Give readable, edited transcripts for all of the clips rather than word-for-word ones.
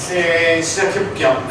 네, 시작해볼게요.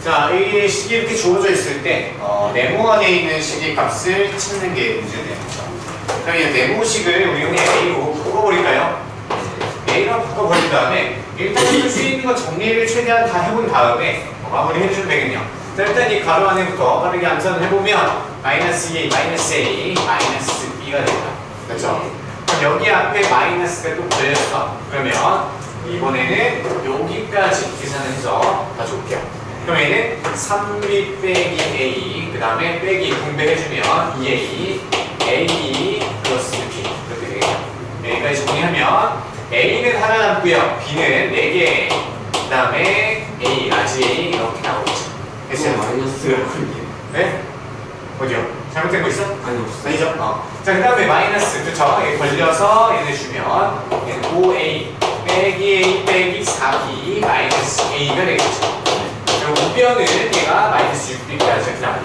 자, 이 식이 이렇게 주어져 있을 때 네모 안에 있는 식의 값을 찾는 게 문제네요. 그럼 이 네모식을 우리 그냥 A로 바꿔버릴까요? A로 바꿔버린 다음에 일단 쓸 수 있는 거 정리를 최대한 다 해본 다음에 마무리 해주면 되겠네요. 자, 일단 이 가로 안에부터 빠르게 암산을 해보면 마이너스 2, 마이너스 A, 마이너스 B가 됩니다. 그렇죠? 그럼 여기 앞에 마이너스가 또 걸렸어. 그러면 이번에는 여기까지 계산을 해서 가져올게요. 그럼 얘는 3B 빼기 A, 그 다음에 빼기 분배해주면 2A, A 플러스 B 이렇게 되겠죠. 여기까지 정리하면 A는 하나 남고요, B는 4개, 그 다음에 A, 라지 A 이렇게 나오겠죠. 됐어요? 마이너스라고 이게. 네? 어디요? 잘못된 거 있어? 아니 없어. 아니죠? 자, 그 다음에 마이너스, 그쵸? 얘 걸려서 얘네 주면 얘는 5A 빼기 A 빼기 4B 마이너스 A가 되겠죠. 우변은 얘가 마이너스 6b까지 이렇게 나와요.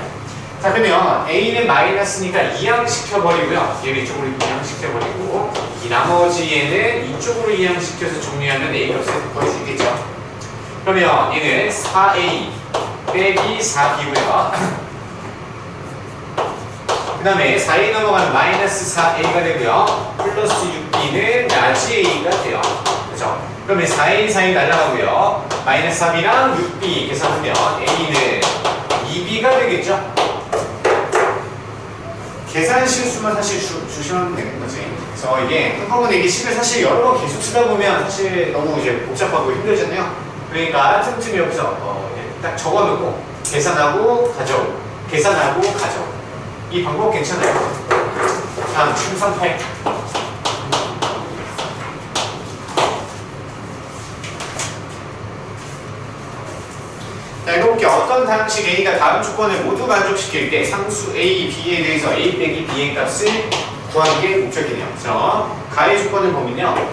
자, 그러면 A는 마이너스니까 이항시켜버리고요. 얘를 이쪽으로 이항시켜버리고 이 나머지 얘는 이쪽으로 이항시켜서 정리하면 A 값을 구할 수 있겠죠. 그러면 얘는 4A 빼기 4b고요. 그 다음에 4A 넘어가면 마이너스 4A가 되고요. 플러스 6b는 라지 A가 돼요. 그죠? 그러면 4A, 4A 날아가고요. 마이너스 3이랑 6B 계산하면 A는 2B가 되겠죠? 계산 실수만 사실 주시면 되는 거지. 그래서 이게 한꺼번에 이게 식을 사실 여러 번 계속 쓰다 보면 사실 너무 이제 복잡하고 힘들잖아요. 그러니까 틈틈이 여기서 딱 적어놓고 계산하고 가져오고 계산하고 가져오고 이 방법 괜찮아요. 다음 충성 8. 자, 읽어볼게요. 어떤 다항식 A가 다음 조건을 모두 만족시킬 때 상수 A, B에 대해서 A 빼기 B의 값을 구하는 게 목적이네요. 그래서 가의 조건을 보면요.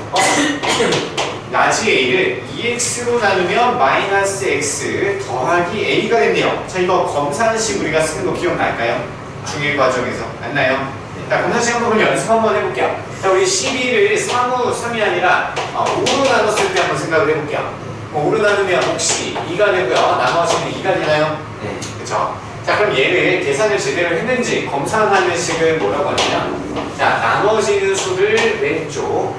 라지 A를 2x로 나누면 마이너스 x 더하기 A가 됐네요. 자, 이거 검산식 우리가 쓰는 거 기억날까요? 중1 과정에서. 안 나요? 자, 검산식 한번 연습 한번 해볼게요. 자, 우리 12를 3이 아니라 5로 나눴을 때 한번 생각을 해볼게요. 5로 나누면 혹시 2가 되고요. 나머지는 2가 되나요? 네. 그쵸? 자, 그럼 얘를 계산을 제대로 했는지 검사하는 식을 뭐라고 하냐면, 자, 나머지는 수를 왼쪽,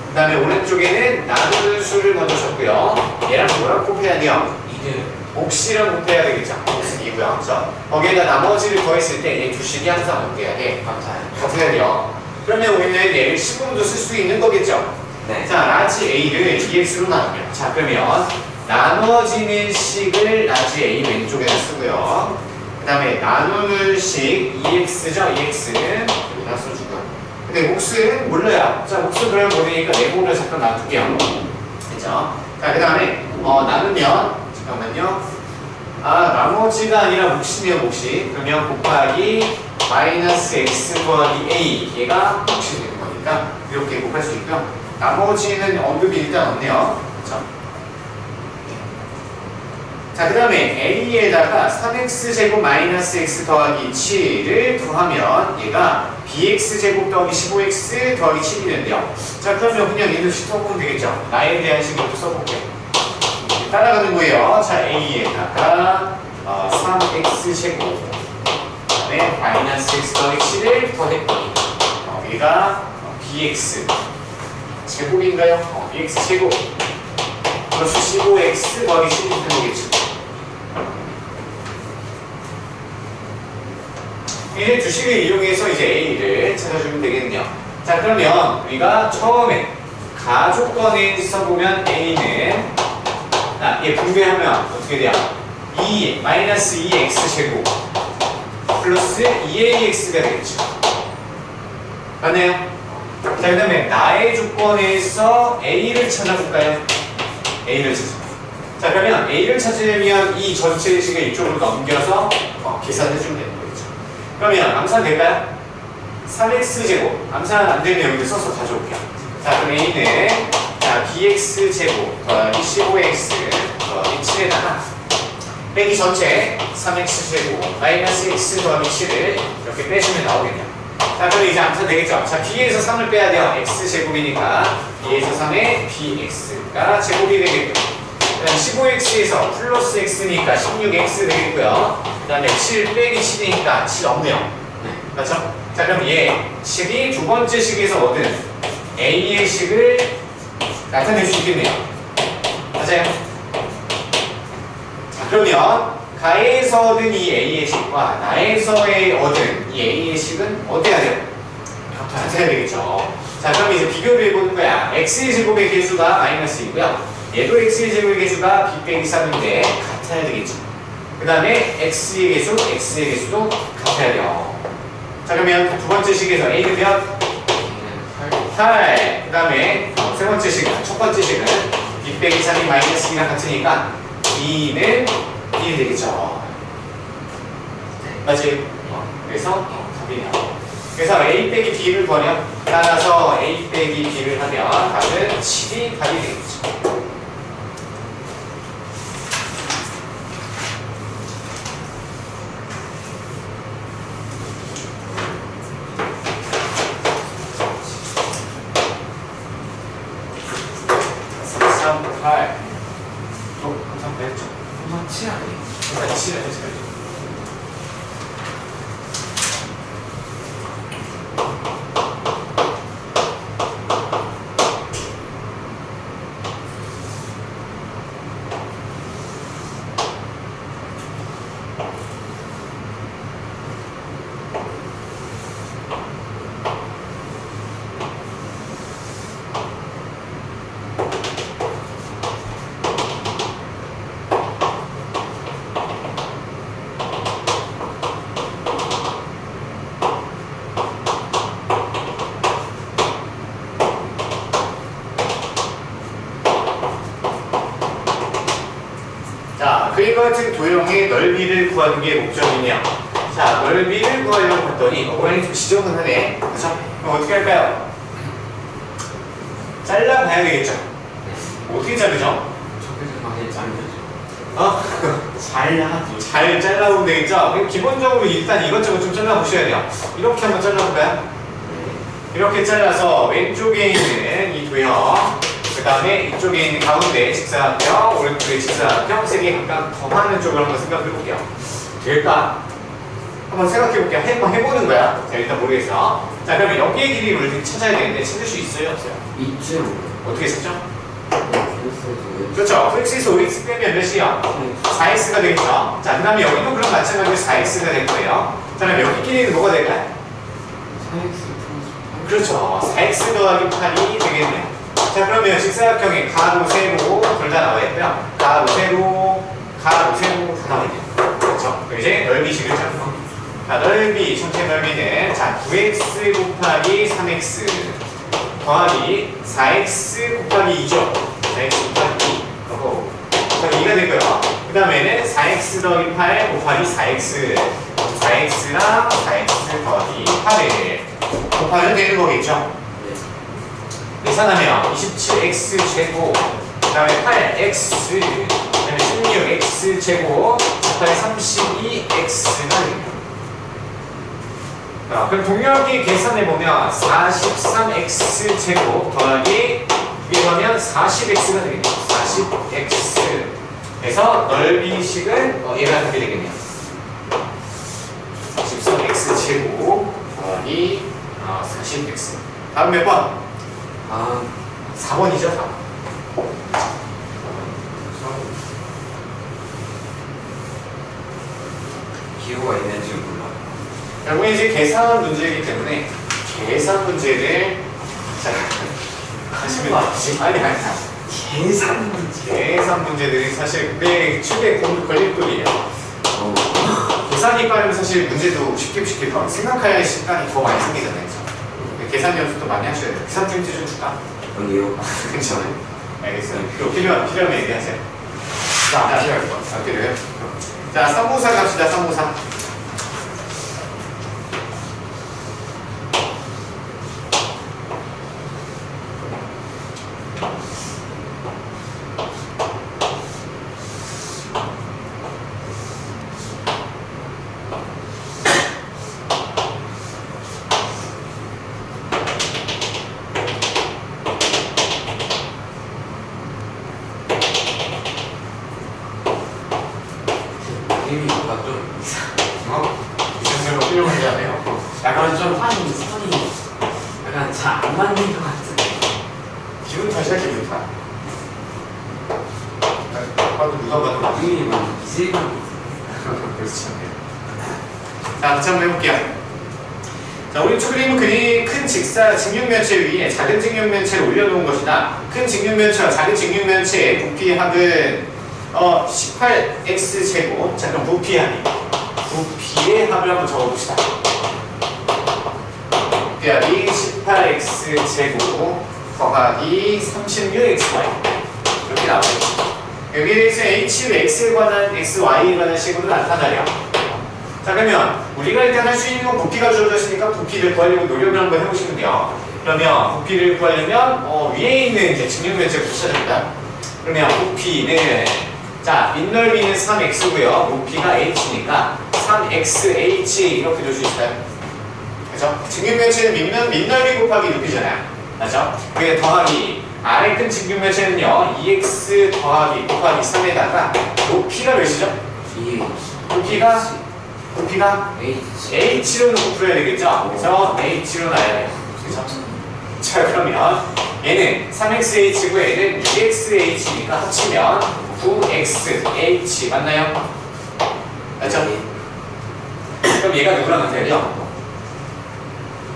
그 다음에 오른쪽에는 나누는 수를 먼저 줬고요. 얘랑 뭐랑 곱해야 돼요? 2를 몫이랑 곱해야 되겠죠? 몫은 2고요. 그쵸? 거기에다 나머지를 더했을 때 얘 두 식이 항상 어떻게 해야 돼? 같아야 돼요. 그러면 우리는 얘를 식으로도 쓸 수 있는 거겠죠? 네. 자, 라지 A를 2x로 나누면, 자, 그러면 나눠지는 식을 라지 A 왼쪽에다 쓰고요. 그 다음에 나누는 식 2x죠. 2x는 여기다 써주고요. 근데 몫은 몰라요. 자, 몫은 그러면 모르니까 네모를 잠깐 놔둘게요. 그죠? 자, 그 다음에 나누면, 잠깐만요. 나머지가 아니라 몫이네요. 몫이. 그러면 곱하기 마이너스 x 더하기 A, 얘가 몫이 되는 거니까 이렇게 곱할 수 있고요. 나머지는 언급이 일단 없네요. 그렇죠? 자, 그 다음에 A에다가 3x제곱 마이너스 x 더하기 7을 더하면 얘가 bx제곱 더하기 15x 더하기 7이 되는데요. 자, 그러면 그냥 얘도 써보면 되겠죠? 나에 대한 식으로 써볼게요. 따라가는 거예요. 자, A에다가 3x제곱 그 다음에 마이너스 x 더하기 7을 더했더니 얘가 bx 제곱인가요? bx 제곱 플러스 15x 더하기 12는 되겠죠. 이제 주식을 이용해서 이제 A를 찾아주면 되겠네요. 자, 그러면 우리가 처음에 가조건에 써보면 A는 얘 분배하면 어떻게 돼요? 2 마이너스 2x 제곱 플러스 2ax가 되겠죠. 맞나요? 자, 그 다음에 나의 조건에서 A를 찾아볼까요? A를 찾아볼까요? 자, 그러면 A를 찾으려면 이 전체 식을 이쪽으로 넘겨서 계산해 주면 되는 거겠죠. 그러면 암산 될까요? 3x제곱. 암산 안 되면 여기를 써서 가져올게요. 자, 그럼 A는 자, bx제곱 더하기 15x 더하기 7에다가 빼기 전체 3x제곱 마이너스 x 더하기 7을 이렇게 빼주면 나오겠네요. 자, 그럼 이제 암산 되겠죠? 자, b에서 3을 빼야 돼요. x제곱이니까 b에서 3에 bx가 제곱이 되겠고요. 그 다음 15x에서 플러스 x니까 16x 되겠고요. 그 다음에 7 빼기 7이니까 7 없네요. 맞죠? 자, 그럼 얘 식이 두 번째 식에서 얻은 a의 식을 나타낼 수 있겠네요. 맞아요? 자, 그러면 가에서 얻은 이 a의 식과 나에서 얻은 이 a의 식은 어때야 돼요? 같아야 되겠죠. 자, 그럼 이제 비교를 해보는 거야. x의 제곱의 개수가 마이너스이고요. 얘도 x의 제곱의 개수가 b 빼기 3인데 같아야 되겠죠. 그 다음에 x의 개수, x의 개수도 같아야 돼요. 자, 그러면 두 번째 식에서 a는 몇? 8. 그 다음에 세 번째 식은, 첫 번째 식은 b 빼기 3이 마이너스 2랑 같으니까 2는 1이 되겠죠. 맞지? 그래서 답이네요. 그래서 a 빼기 b를 구하면 따라서 a 빼기 b를 하면 답은 7이 답이 되겠죠. 항상 배웠죠? 항상 7 아니에요? 항상 7 해줘야죠. 그림과 같은 도형의 넓이를 구하는 게 목적이네요. 자, 넓이를 구하려고 했더니 모양이 좀 지저분하네. 그렇죠? 그럼 어떻게 할까요? 잘라봐야 되겠죠? 어떻게 자르죠? 잘 잘라보면 되겠죠? 그럼 기본적으로 일단 이것저것 좀 잘라보셔야 돼요. 이렇게 한번 잘라볼까요? 이렇게 잘라서 왼쪽에 있는 이 도형, 그 다음에 이쪽에 있는 가운데 직사각형, 오른쪽에 직사각형, 세 개 각각 더하는 쪽을 한번 생각해 볼게요. 될까? 한번 생각해 볼게요. 한번 해보는 거야. 자, 일단 모르겠어. 자, 그러면 여기의 길이를 찾아야 되는데 찾을 수 있어요? 없어요? 있죠. 어떻게 찾죠? 그렇죠. x에서 5x 빼면 몇이요? 4x가 되겠죠. 자, 그 다음에 여기도 그럼 마찬가지로 4x가 될 거예요. 자, 그럼 여기 길이는 뭐가 될까요? 4x 그렇죠. 4x 더하기 8이 되겠네요. 자, 그러면 직사각형에 가로, 세로 둘 다 나와 있고요. 가로, 세로 다 나와 있네요. 그렇죠. 그럼 이제 넓이식을 잡는 겁니다. 자, 넓이, 전체 넓이는 자 9x 곱하기 3x 더하기 4x 곱하기 2죠. 4x 곱하기 2. 그리고 2가 되고요. 그 다음에는 4x 더하기 8 곱하기 4x 4x랑 4x 더하기 8을 곱하면 되는 거겠죠. 계산하면 27x 제곱, 그 다음에 8x, 그 다음에 16x 제곱, 곱하기 32x가 됩니다. 그럼 동력이 계산해보면 43x 제곱 더하기 이게 하면 40x가 되겠네요. 40x. 그래서 넓이식은 얘가 하게 되겠네요. 43x 제곱 더하기 40x. 다음 몇 번? 4번이죠, 4번. 기호가 있는지 몰라. 결국에 이제 계산 문제이기 때문에 계산 문제를 자 하시면 아니 계산 문제들이 사실 꽤 최대 걸림돌이에요. 계산이 빠르면 사실 문제도 쉽게 생각할 할 시간이 더 많이 생기잖아요. 계산 연습도 많이 하셔야 돼요. 계산 포인트 좀 줄까? 아니요. 괜찮아요. 알겠어요. 필요하면 얘기하세요. 진짜 안 필요할 것 같아. 아, 그래요? 자, 354 갑시다, 354. 느낌이 뭔가 좀 이승으로 훌륭하지 않아요? 약간 좀 선이 약간 잘 안 맞는 것 같은데. 기분 탓이야, 기분 탓. 봐도 누가 봐도 막 느낌이 막 이질감. 그렇지 않네요. 자, 같이 한번 해볼게요. 자, 우리 그림은 큰 직육면체 위에 작은 직육면체를 올려놓은 것이다. 큰 직육면체와 작은 직육면체의 부피합은 18x 제곱. 자, 그럼 부피의 합을 한번 적어봅시다. 부피합이 18x 제곱 더하기 36xy 이렇게 나오겠죠. 여기에서 h는 x에 관한 xy에 관한 식으로 나타나려. 자, 그러면 우리가 일단 할 수 있는 건 부피가 주어졌으니까 부피를 구하려고 노력을 한번 해보시면 돼요. 그러면 부피를 구하려면 위에 있는 이제 직육면체부터 찾아줍니다. 그러면 부피는 자, 밑넓이는 3x고요. 높이가 h니까 3xh 이렇게 줄 수 있어요. 그죠? 직육면체는 밑넓이 곱하기 높이잖아요. 맞죠? 그게 더하기 아래 큰 직육면체는요 2x 더하기 곱하기 3에다가 높이가 몇이죠? 높이가 h로 놓고 풀어야 되겠죠? 그래서 h로 놔야 돼요. 그죠? 자, 그러면 얘는 3xh고 얘는 2xh니까 합치면 9xh 맞나요? 맞죠? 그럼 얘가 누구랑 같아야 돼요?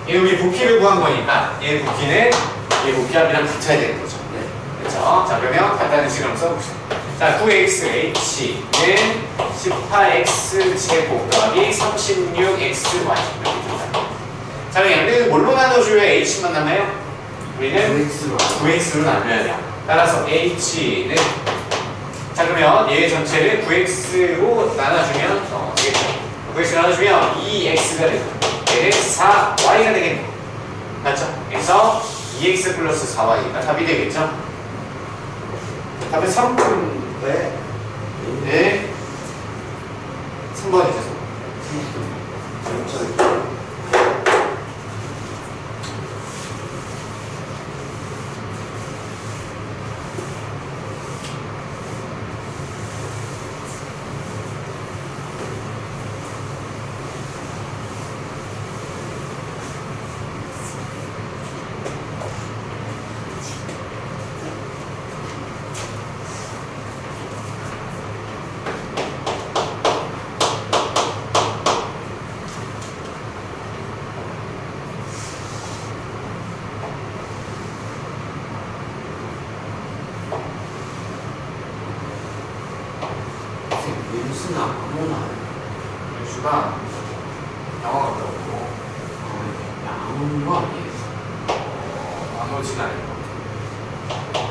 얘는 우리 부피를 구한 거니까 얘 부피는 얘 부피합이랑 같아야 되는 거죠. 그렇죠? 자, 그러면 같다는 식으로 한번 써봅시다. 자, 9xh는 18x 제곱 더하기 36xy 이렇게 됩니다. 자, 그럼 얘는 뭘로 나눠줘야 h만 남아요? 우리는 9x로 나눠야 돼요. 따라서 h는 자, 그러면 얘 전체를 9x로 나눠주면 되겠죠. 9x 나눠주면 2x가 되죠. 얘는 4y가 되겠네. 맞죠? 그래서 2x 플러스 4y가 답이 되겠죠? 답은 3번. 네. 3번이죠. 윤수는 아무나 윤수가 영어가 어렵고 아무런 거 아니에요. 안 오진 않을 것 같아요.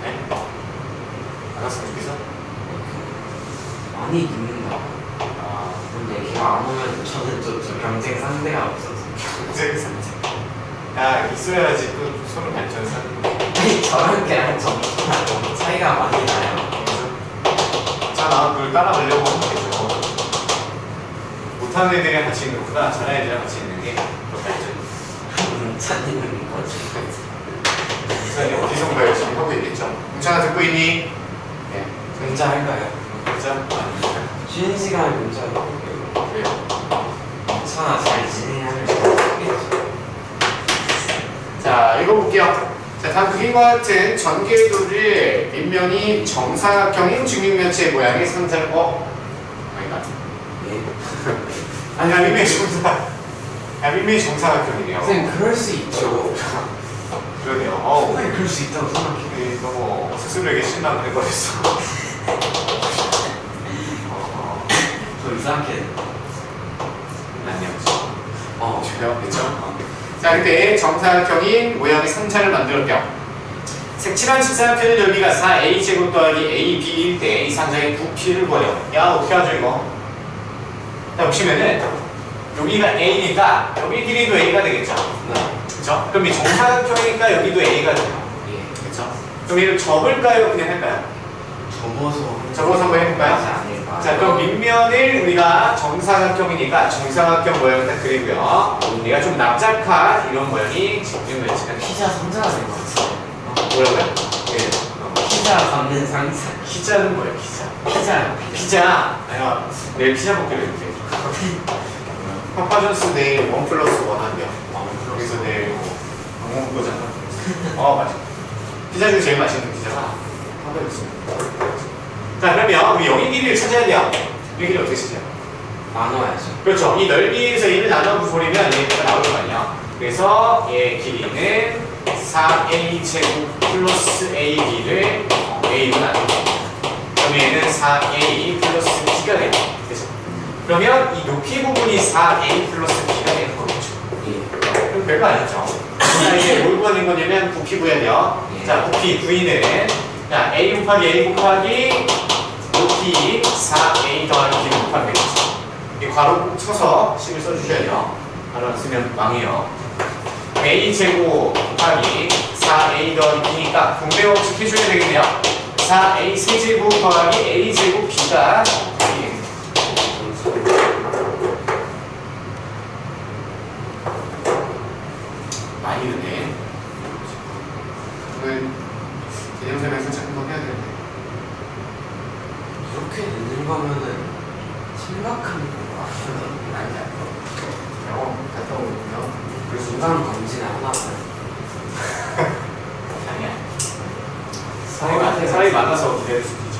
네? 알았으면 좋겠어? 많이 늦는다. 아, 근데 걔가 안 오면 저는 저 경쟁 상대가 없어서. 굉장히 상태. 야, 있어야지 또 서로 발전하는 거. 아니 저랑 걔랑 정말 너무 차이가 많이 나요. 자, 그걸 따라가려고 하면 되죠. 못하는 애들이랑 같이 있는 것보다 잘하는 애들이랑 같이 있는 게 더 발전. 찬이는 거지. 우찬이 어디선가 열심히 하고 있겠죠. 우찬아 듣고 있니? 네. 문자 할까요? 진짜? 아닙니다. 쉬는 시간에 문자를 해볼게요. 그래요. 천아 잘 지내냐면 하겠죠. 자, 읽어볼게요. 자, 다음 그림과 같은 전개도를 밑면이 정사각형인 직육면체 모양의 상자를 아니다. 네. 아니야, 밑면이 정사각형이네요. 선생님 그럴 수 있죠. 그러네요. 정말 그럴 수 있다고 생각해요. 너무 스스로에게 실망을 해버렸어. 저 이상하게 아니었죠. 그죠? 그죠? 자, 그때 정사각형인 모양의 상자를 만들었죠. 색칠한 직사각형의 넓이가 4a제곱 더하기 ab일 때 이 상자의 부피를 구하려. 야, 어떻게 하죠 이거? 자, 보시면은 여기가 a니까 여기 길이도 a가 되겠죠? 그쵸? 그럼 이 정사각형이니까 여기도 a가 돼요. 예. 그쵸? 그럼 이걸 접을까요? 그냥 할까요? 접어서 한번 해볼까요? 자, 그럼 밑면을 우리가 정사각형이니까 정사각형 모양을 딱 그리고요. 얘가 좀 납작한 이런 모양이 집중을 지금 피자 상자가 된 것 같아요. 뭐라고요? 네. 피자 받는 상자. 피자는 뭐예요? 피자. 피자요. 피자. 아니야. 내일 피자 먹기로 했는데. 파파존스 내일 1+1 한대요. 그래서 내일 안 먹는 거잖아. 맞아. 피자 중에 제일 맛있는 피자가 파파존스. 자, 그러면 우리 여기 길이를 찾아야 돼요. 여기 길이 어떻게 찾아요? 나눠야죠. 그렇죠. 이 넓이에서 얘를 나눠 부풀리면 얘가 나올 거 아니야. 그래서 얘 길이는 4a제곱 플러스 ab를 a로 나눕니다. 그럼 얘는 4a 플러스 b가 되죠. 그죠? 그러면 이 높이 부분이 4a 플러스 b가 되는 거겠죠. 예. 그럼 별거 아니죠. 자, 이제 뭘 구하는 거냐면 부피 구해야 돼요. 예. 자, 부피 구이는 자, a 곱하기 a 곱하기 높이 4a 더하기 b를 곱하면 되겠죠. 이 괄호 꼭 쳐서 식을 써주셔야 돼요. 괄호 안 쓰면 망해요. a제곱 곱하기 4a 더하기 b니까 분배 법칙 해줘야 되겠네요. 4a 세제곱 더하기 a제곱 b가 많이 드네. 오늘 개념 설명 살짝 한번 해야 되는데. 이렇게 되는 거면은 심각한 거 아니야? 병원 갔다 오면요. 그래서 중간 검진 하나 봐요. 아니야. 사람이 많아서 기다릴 수도 있죠.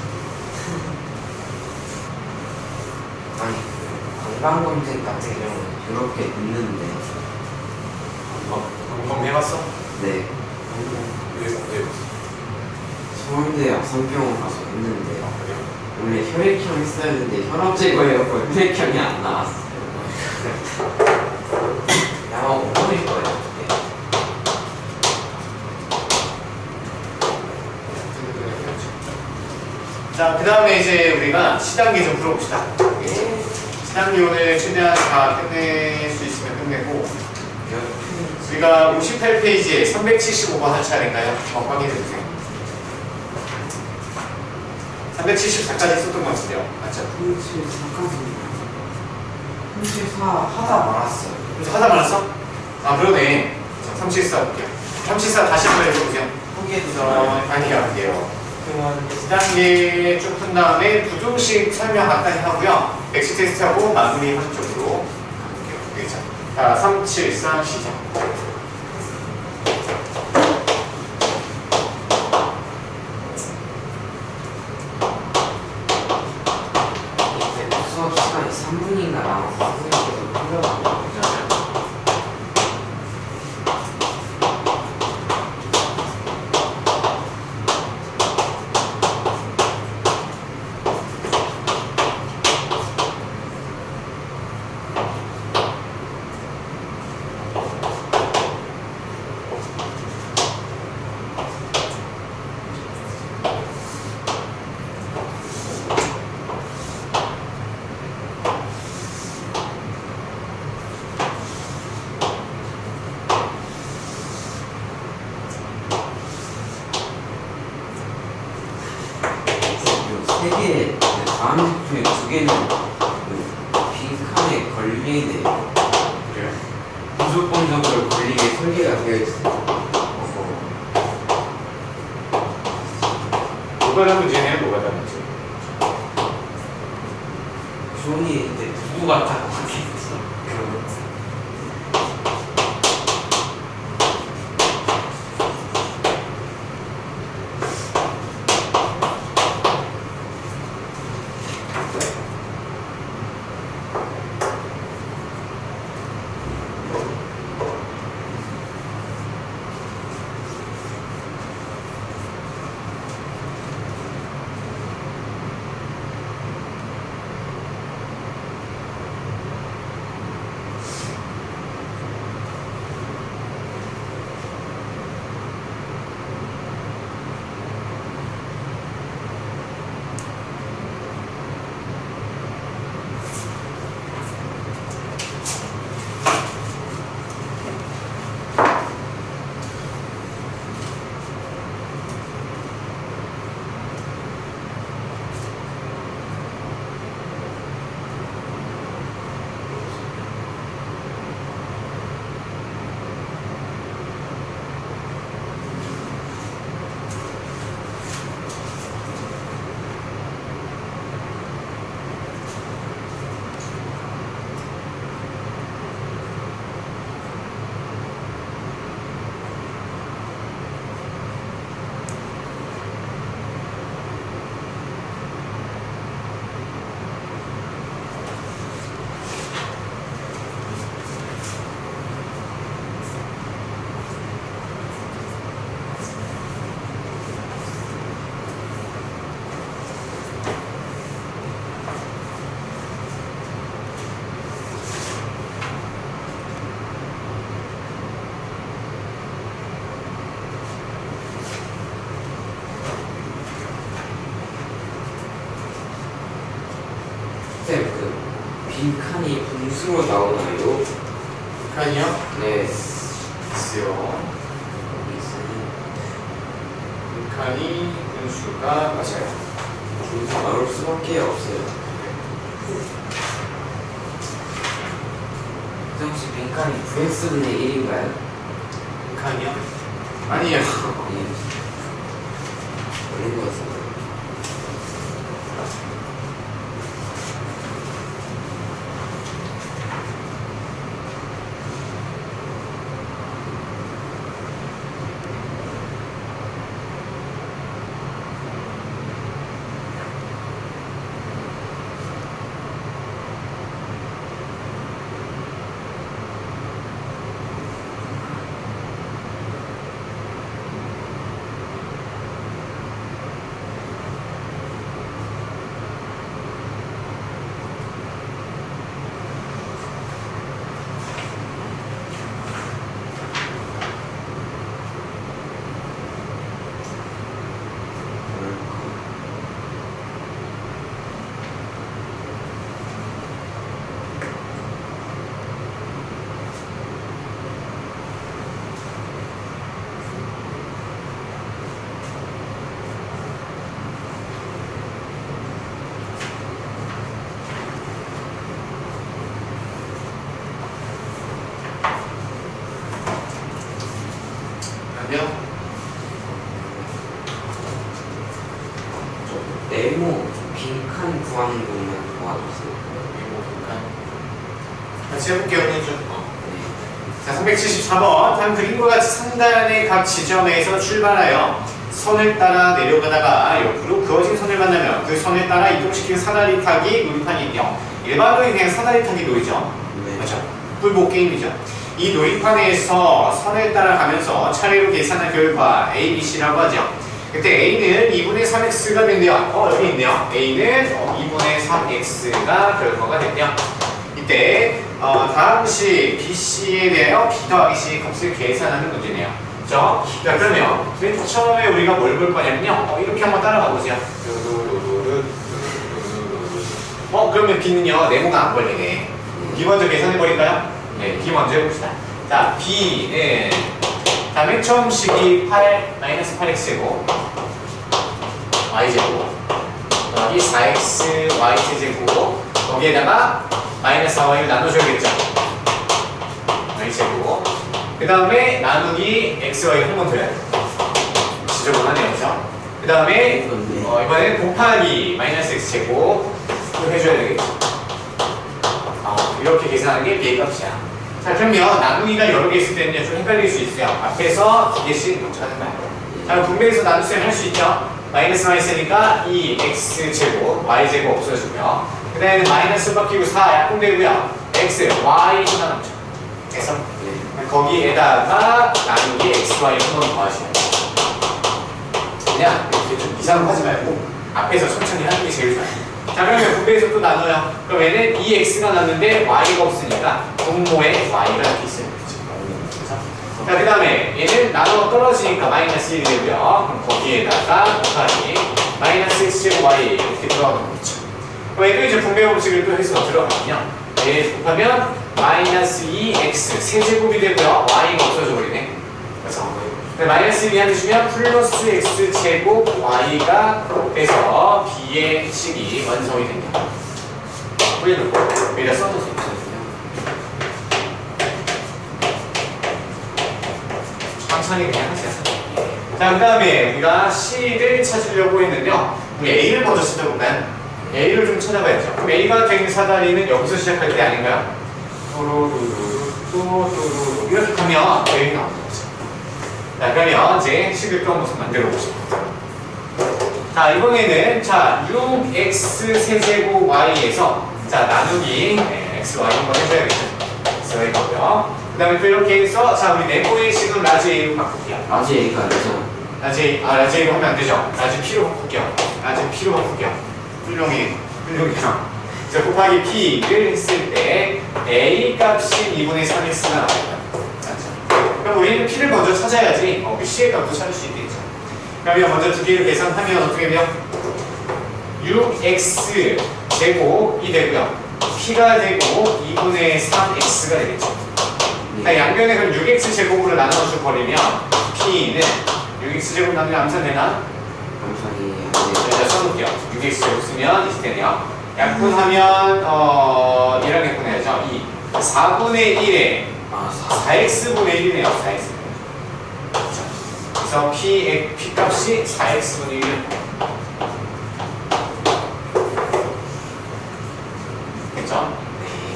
아니 건강 검진 같은 경우는 이렇게 있는데. 한번 해봤어? 네. 왜? 서울대 여성병원 가서 했는데 그래요? 원래 혈액형 했어야 했는데 혈압 제거해갖고 혈액형이 안 나왔어요. 아마 오버일 거예요. 네. 자, 그 다음에 이제 우리가 시단계 좀 풀어봅시다. 시단계 오늘 최대한 다 끝낼 수 있으면 끝내고 우리가 58페이지에 375번 할 차례인가요? 확인해주세요. 374까지 썼던 것 같은데요. 맞죠? 34까지 34 하다 말았어요. 그래서 하다 말았어? 아, 그러네. 자, 374 볼게요. 374 다시 한번 해보세요. 포기해주세요. 아니요, 안 돼요. 2단계 쭉 푼 다음에 부등식 설명 간단히 하고요. 백시 테스트하고 마무리 하는 쪽으로 가볼게요. 되겠죠? 자, 374 시작. 수업 시간이 3분인가 남아서 선생님께서 풀려가고 세개 다음 중에 두 개는 빈칸에 걸리네요. 그래요? 무조건적으로 걸리게 설계가 되어 있어요. 노가다 문제네요, 노가다 문제. 종이 이제 두부 같다고 하겠어. 그런 거. 빈칸이 분수로 나오나요? 칸이요? 네. 있어요. 칸이 분수가 맞아요. 분수 나올 수밖에 없어요. 혹시 빈칸이 VX분의 1인가요? 칸이요? 아니에요. 예. 어린 것 같습니다. 아니요. 네모 빈칸 구하는 것만 도와주세요. 같이 해볼게요. 자, 374번. 다음 그림과 같이 상단의 각 지점에서 출발하여 선을 따라 내려가다가 옆으로 그어진 선을 만나면 그 선을 따라 이동시키는 사다리 타기 놀이판이 있네요. 일반적인 그냥 사다리 타기 놀이죠. 네. 그렇죠. 뿔보 게임이죠. 이 놀이판에서 선을 따라가면서 차례로 계산한 결과 A, B, C라고 하죠. 그때 A는 2분의 3x가 된대요. 여기 있네요. A는 2분의 3x가 결과가 됐네요. 이때 다음 시 B, C에 대하여 B 더하기 C 값을 계산하는 문제네요. 그렇죠? 자, 그러면 맨 처음에 우리가 뭘 볼 거냐면요. 이렇게 한번 따라가 보세요. 그러면 B는요. 네모가 안 걸리네. B 먼저 계산해 버릴까요? 네, B 먼저 해봅시다. 자, B는 자, 맨 처음 식이 8, 마이너스 8x제곱 y제곱 여기 4x y제곱 거기에다가 마이너스 4y를 나눠줘야겠죠? y제곱 그 다음에 나누기 xy를 한 번 더 해야 돼. 지저분하네요, 그죠? 그 다음에 이번에는 곱하기 마이너스 x제곱 또 해줘야 되겠죠? 이렇게 계산하는 게 B의 값이야. 자, 그러면 나누기가 여러 개 있을 때는 좀 헷갈릴 수 있어요. 앞에서 두 개씩 놓쳐가는 거예요. 자, 분배해서 나누면 할 수 있죠? 마이너스 마이너스니까 2x제곱, y제곱 없어지고요. 그 다음에 마이너스 바뀌고 4 약분되고요. x, y가 남죠. 그래서 거기에다가 나누기 x, y 한 번 더 하시면 돼요. 그냥 이렇게 좀 이상하지 말고 앞에서 천천히 하는 게 제일 좋아요. 자, 그러면 분배해서 또 나눠요. 그럼 얘는 2x가 났는데 y가 없으니까 분모에 y가 이렇게 있어요. 그렇죠? 자, 그 다음에 얘는 나눠 떨어지니까 마이너스 1이 되고요. 그럼 거기에다가 곱하기 마이너스 x제곱 y 이렇게 들어가는 거죠. 그럼 얘도 이제 분배 법칙을 또 해서 들어가면요. 얘 곱하면 마이너스 2x 세제곱이 되고요. y가 없어져 버리네. 그래서 마이너스 1이 해주시면 플러스 x제곱 y가 돼서 b의 식이 완성이 됩니다. 올려놓고 여기다 써놓으세요. 천천히 그냥 하세요. 자, 그 다음에 우리가 C를 찾으려고 했는데요. 우리 A를 먼저 찾아볼까요? A를 좀 찾아봐야죠. 그럼 A가 된 사다리는 여기서 시작할 때 아닌가요? 또루루루 이렇게 하면 A가 나옵니다. 자, 그러면 이제 식을 또 한번 만들어 보시죠. 자, 이번에는 자 6x 세제곱 y에서 자 나누기 x, y 한번 해줘야겠죠. x, y 거고요. 그 다음에 또 이렇게 해서 자 우리 네모의 식은 라지 a로 바꿀게요. 라지 a가 아니죠. 라지 a로 하면 안 되죠. 라지 p로 바꿀게요. 라지 p로 바꿀게요. 훌륭해요. 자, 곱하기 p를 했을 때 a 값이 2분의 3x가 나와요. 그럼 우리는 p를 먼저 찾아야지 그 c의 값도 찾을 수 있겠죠. 그러면 먼저 두 개를 계산하면 어떻게 돼요? 6x 제곱이 되고요. P가 되고 2분의 3X가 되겠죠. 자, 양변에 그럼 6X 제곱으로 나눠줘 버리면 P는 6X 제곱 나누면 암산되나? 자, 써볼게요. 6X 제곱 쓰면 이렇게 되네요. 약분하면 얘랑 약분해야죠. 4분의 1에 4X분의 1이네요. 4X. 그래서 P 값이 4X분의 1. 됐죠?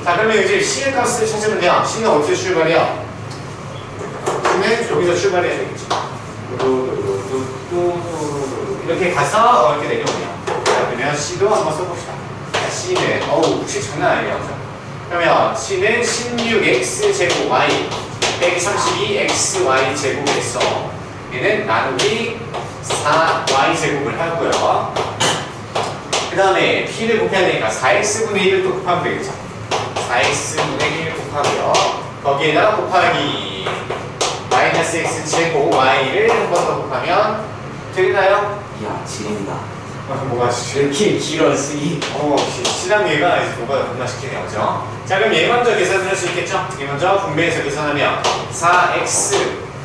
자, 그러면 이제 C의 값을 찾으면 돼요. C는 어디서 출발해요? C는 여기서 출발해야 되겠죠. 이렇게 가서 이렇게 내려오네요. 자, 그러면 C도 한번 써봅시다. 자, C는, 혹시 장난 아니에요. 그러면 C는 16X 제곱 Y 132XY 제곱에서 얘는 나누기 4Y 제곱을 하고요. 그 다음에 P를 곱해야 되니까 4X분의 1을 또 곱하면 되겠죠. 4X분의 1 곱하고요. 거기에다가 곱하기 마이너스 X 제곱 Y를 한 번 더 곱하면 되나요? 야, 지린다. 뭐가 이렇게 길었으니. 실험얘가 이제 뭐가 겁나시키네요. 그죠? 자, 그럼 얘 먼저 계산을 할 수 있겠죠? 얘 먼저 분배해서 계산하면 4x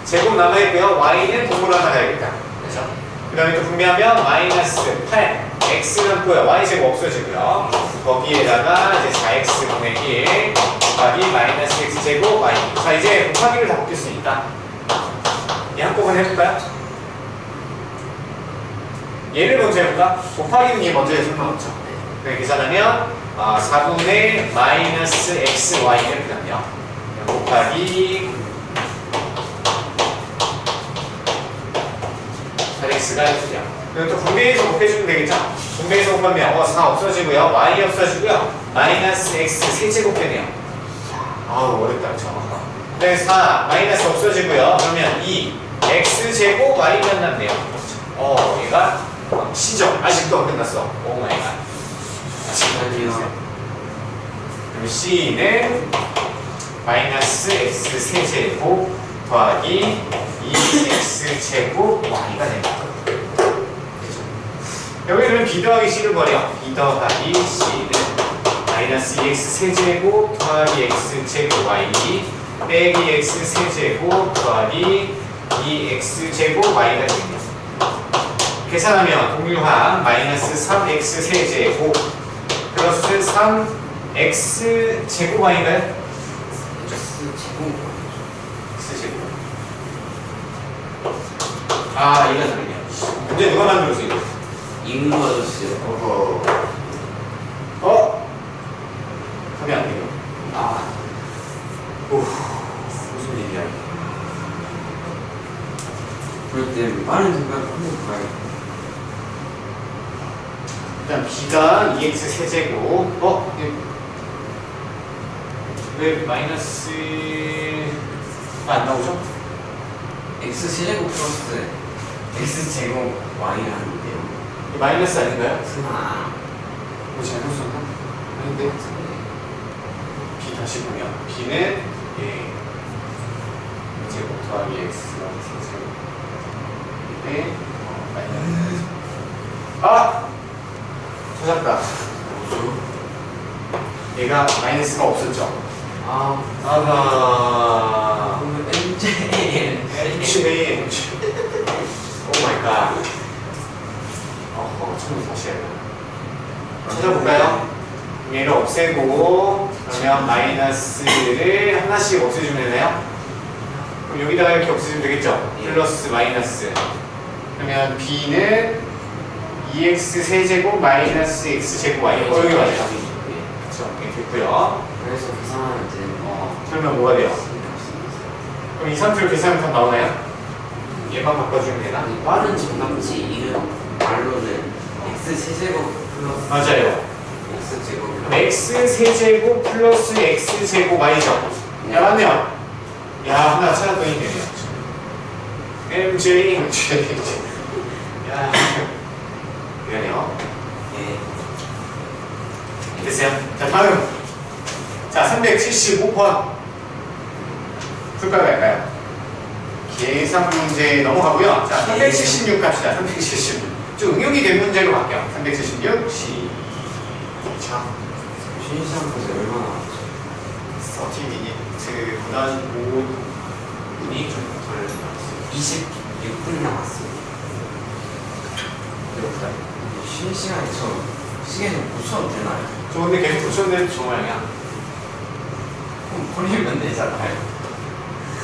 제곱 남아있고요. y는 동으로 하나 가야겠다. 그죠? 그 다음에 또 분배하면 마이너스 8 x 남고요. y 제곱 없어지고요. 거기에다가 이제 4x분의 1 곱하기 마이너스 x 제곱 y. 자, 이제 곱하기를 다 곱겠으니까 얘 한꺼번에 해볼까요? 얘를 먼저 해볼까? 곱하기는 얘 먼저 해서 상관없죠. 네, 계산하면 4분의 마이너스 xy를 이렇게 하면 곱하기 8x가 있어요. 그리고 또 분배해서 곱해주면 되겠죠? 분배해서 곱하면 4 없어지고요. y 없어지고요. 마이너스 x 세제곱 되네요. 어렵다. 그쵸? 네, 4 마이너스 없어지고요. 그러면 2 x제곱 y만 남네요. 얘가 C죠? 아직도 안 끝났어. 오 마이 갓. 아직까지요. 그럼 C는 마이너스 x 세제곱 더하기 2x 제곱 y가 됩니다. 여기는 B 더하기 C를 버려. B 더하기 C는 마이너스 2x 세제곱 더하기 x 제곱 y 빼기 x 세제곱 더하기 2x 제곱 y가 됩니다. 계산하면 동류항 마이너스 3x 세제곱 플러스 3x 제곱 아닌가요? X제곱. 이거 다르네요. 문제 누가 만들었어요? 이거? 임무 아저씨요. 하면 안 돼요. 무슨 일이야? 그럴 때 빠른 생각 한번 가요. 일단 B가 2x 세제곱 왜 마이너스가 안 나오죠? x 세제곱 플러스 x 제곱 y라는데요. 마이너스 아닌가요? 아, 잘못 썼나? 아닌데 B 다시 보면 B는 제곱 더하기 x가 세제곱 마이너스 찾았다. 얘가 마이너스가 없었죠? 그러면 MJ 오 마이 갓. 처음부터 다시 해야 돼. 찾아볼까요? 얘를 없애고 그러면 마이너스를 하나씩 없애주면 되나요? 그럼 여기다가 이렇게 없애주면 되겠죠? 플러스 마이너스. 그러면 B는 2x 세제곱 마이너스 x제곱 y. 여기 맞아요. 그렇죠. 이렇게 됐고요. 그래서 계산하면 이제 그러면 뭐가 돼요? 그럼 이 상태로 계산하면 다 나오나요? 얘만 바꿔주면 되나? 빠른 정답지 이름 말로는 x 세제곱 플러스 맞아요. x 제곱 x 세제곱 플러스 x제곱 y죠. 야, 맞네요. 야, 하나 찾았더니 되네요. MJ. 야, 미안해요. 됐어요? 자, 다음. 자, 375번. 풀까요, 갈까요? 계산 문제 넘어가고요. 자, 376 갑시다. 376. 좀 응용이 된 문제로 갈게요. 376. 시작. 쉬는 시간 보세요. 얼마나 왔죠? 30미니트보다 5분이 좀 덜 남았어요. 26분 남았어요. 배고프다. 쉬는 시간에 저 시계 좀 고쳐도 되나요? 저 근데 계속 붙였는데 저 모양이야. 그럼 버리면 되잖아요.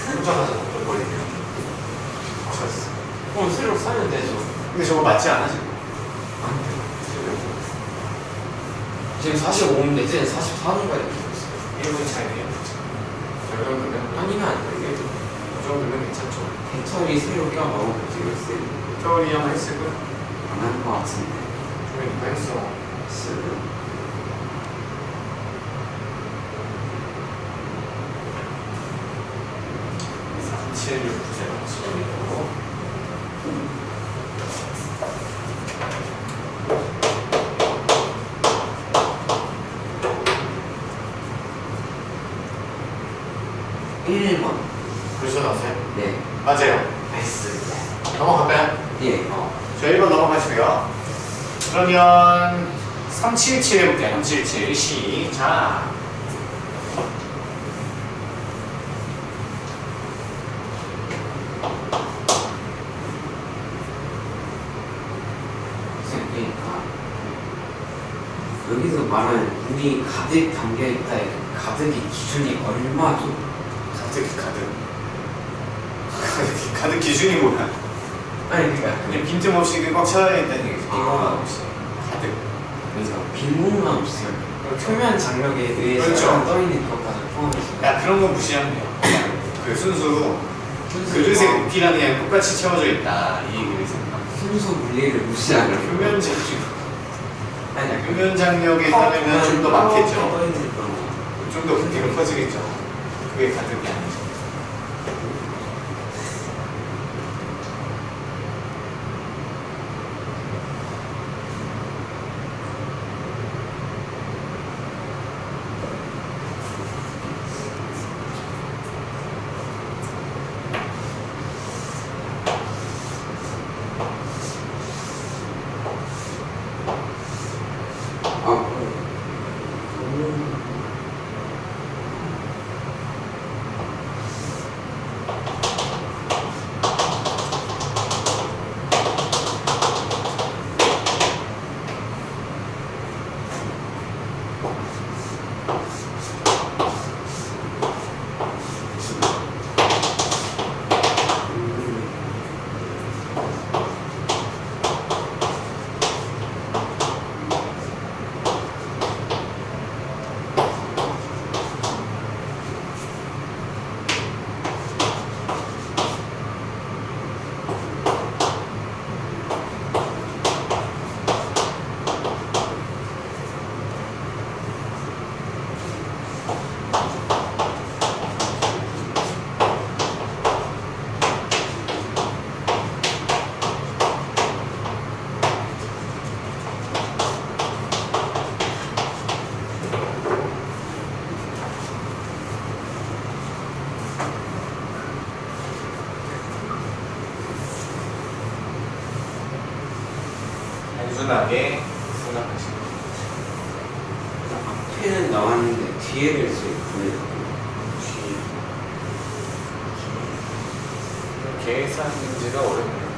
훔쳐가서 좀 버리면. 붙였어. 그럼 새로 사면 되죠. 근데 저거 맞지 않아 지금? 안 돼요. 지금 45분인데 이제 44분까지 있어요. 1분 차이네요. 저 정도면 아니면 안 돼요. 이 정도면 괜찮죠. 대처리 새로 껴넣으면 되겠어요. 저리 형 했으면 안 하는 것 같은데. 그러니까 했어. 쓰는. 3769제로 지금이고 1번. 벌써 나왔어요? 네. 맞아요. 나이스. 넘어갈까요? 예. 저 1번 넘어가시고요. 그러면 377 해볼게요. 377 시작. 그러니까 여기서 말하는 물이 가득 담겨있다의 가득의 기준이 얼마죠? 가득 기준이 뭐야? 아니 그러니까 그냥 빈틈없이 꽉 차야 있다는 얘기죠. 빈공간 없이. 가득. 그래서 빈공간 없어요. 표면 장력에 의해서 그렇죠. 떠있는 것까지 포함해서 야, 그런 거 무시하면 돼요. 그냥 그 순수 그릇의 부피랑 그냥 똑같이 채워져 있다. 이 얘기를 생각하면. 순수 물리를 무시하는 표면 장력. 아니 표면 장력에 따르면 좀 더 많겠죠. 떠있는 그런 거. 좀 더 부피가 커지겠죠. 그게 가득이 아니죠. 단순하게 생각하시면 앞에는 나왔는데 뒤에를 보내요. 계산 문제가 어렵네요.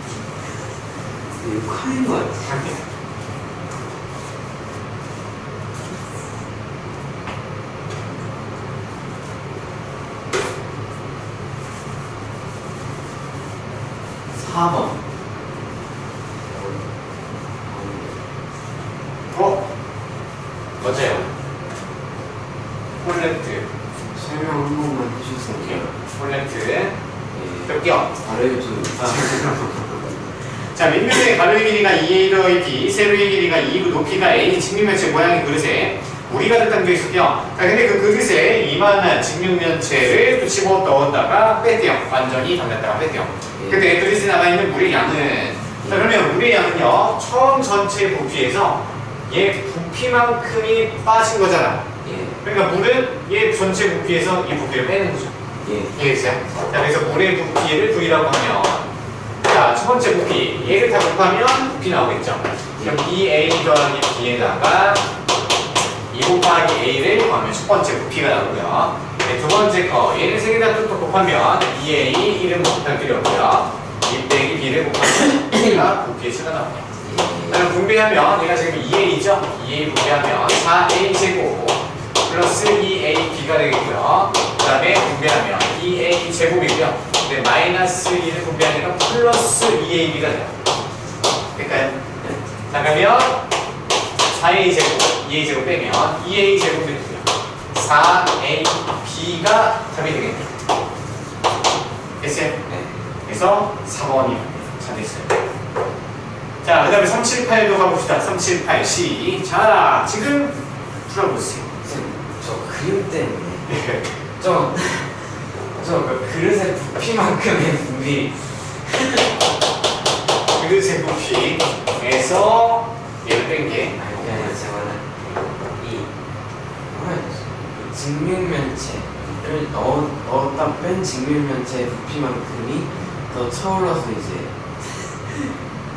욕하는 거 같아. (4번) 맞아요. 폴레트. 설명 한 번만 해주세요. 폴레트. 예. 뼈. 알려줘. 자, 밑면의 가로의 길이가 2a 더하기 b, 세로의 길이가 2고 높이가 a, 직육면체 모양의 그릇에 물이 가득 담겨 있었대요. 자, 근데 그 그릇에 이만한 직육면체를 또 집어 넣었다가 뺐대요. 완전히 담갔다가 뺐대요. 근데 그릇에 나가 있는 물의 양은, 자, 그러면 물의 양은요, 처음 전체 부피에서 얘 부피만큼이 빠진 거잖아. 예. 그러니까 물은 얘 전체 부피에서 이 부피를 빼는 거죠. 예. 이해했어요? 자, 그래서 물의 부피를 V라고 하면, 자, 첫 번째 부피, 얘를 다 곱하면 부피 나오겠죠. 그럼 2A 더하기 B에다가 2 곱하기 a를 구하면 첫 번째 부피가 나오고요. 네, 두 번째 거 얘를 세 개 다 뚝뚝 곱하면 2a 1은 곱할 필요 없고요. 2 빼기 b를 곱하면 얘가 부피의 수가 나옵니다. 그럼 분배하면 얘가 지금 2a죠? 2a 분배하면 4a 제곱 플러스 2ab가 되겠고요. 그 다음에 분배하면 2a 제곱이고요. 네, 마이너스 2를 분배하니까 플러스 2ab가 돼요. 될까요? 자, 그러면 4a 제곱, 2a 제곱 빼면 2a 제곱이 되고요. 4ab가 답이 되겠네요. 됐어요? 네. 그래서 4번이 잘 됐어요. 자, 그 다음에 378도 가봅시다. 378 시작. 지금 풀어보세요. 쌤, 저 그림 때문에 네. 그 그릇의 부피만큼의 무리. 그릇의 부피에서 얘를 뺀 게 아니 아니요, 제가 이 뭐라 해야 되지? 이 직육면체를 넣었다 뺀 직육면체의 부피만큼이 더 차올라서 이제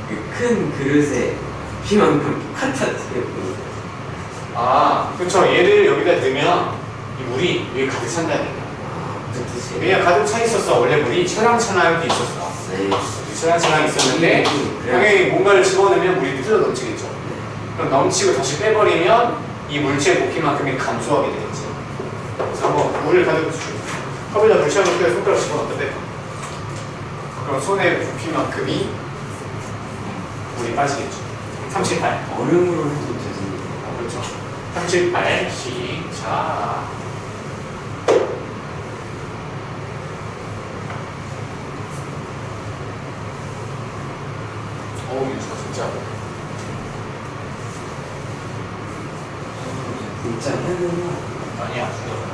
그 큰 그릇의 부피만큼 똑같아져요. 아, 그렇죠. 얘를 여기다 넣으면 이 물이 위에 가득 찬다는 얘기야. 무슨 뜻이에요? 왜냐 가득 차 있었어. 원래 물이 차랑차랑하게 있었어. 네. 차랑차랑 있었는데 당연히 뭔가를 집어넣으면 물이 흘러 넘치겠죠. 그럼 넘치고 다시 빼버리면 이 물체의 부피만큼이 감소하게 되겠지. 그래서 한번 물을 가득 컵에다 물 채워놓을 때 손가락 집어넣다 빼봐. 그럼 손의 부피만큼이 물이 빠지겠죠. 38. 얼음으로 해도 되는데. 그렇죠. 38 시작. 어우, 윤수가 진짜. 진짜 해야 되나? 아니야, 죽어서.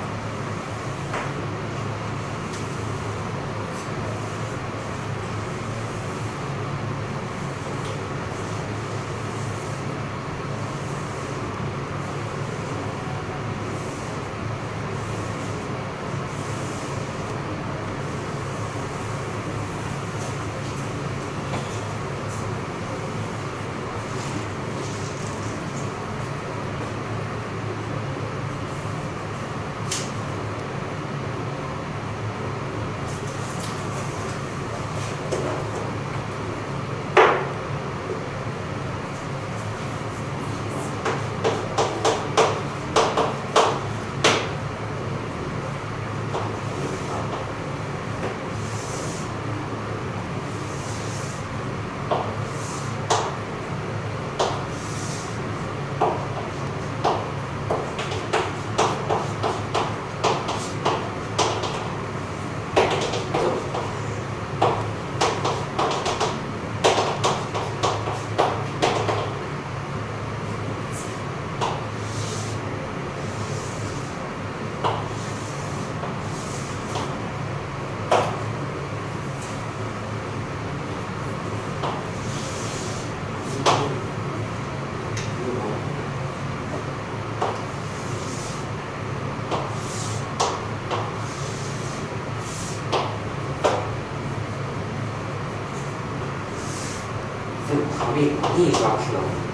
답이 많이 정확히 나오는데.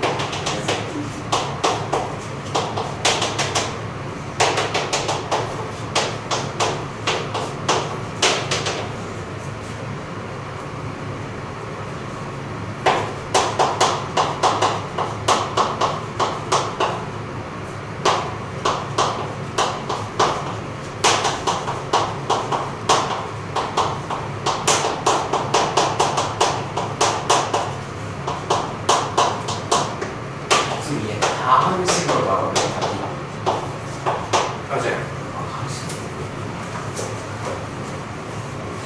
다항식으로 나오는 답이 맞아요.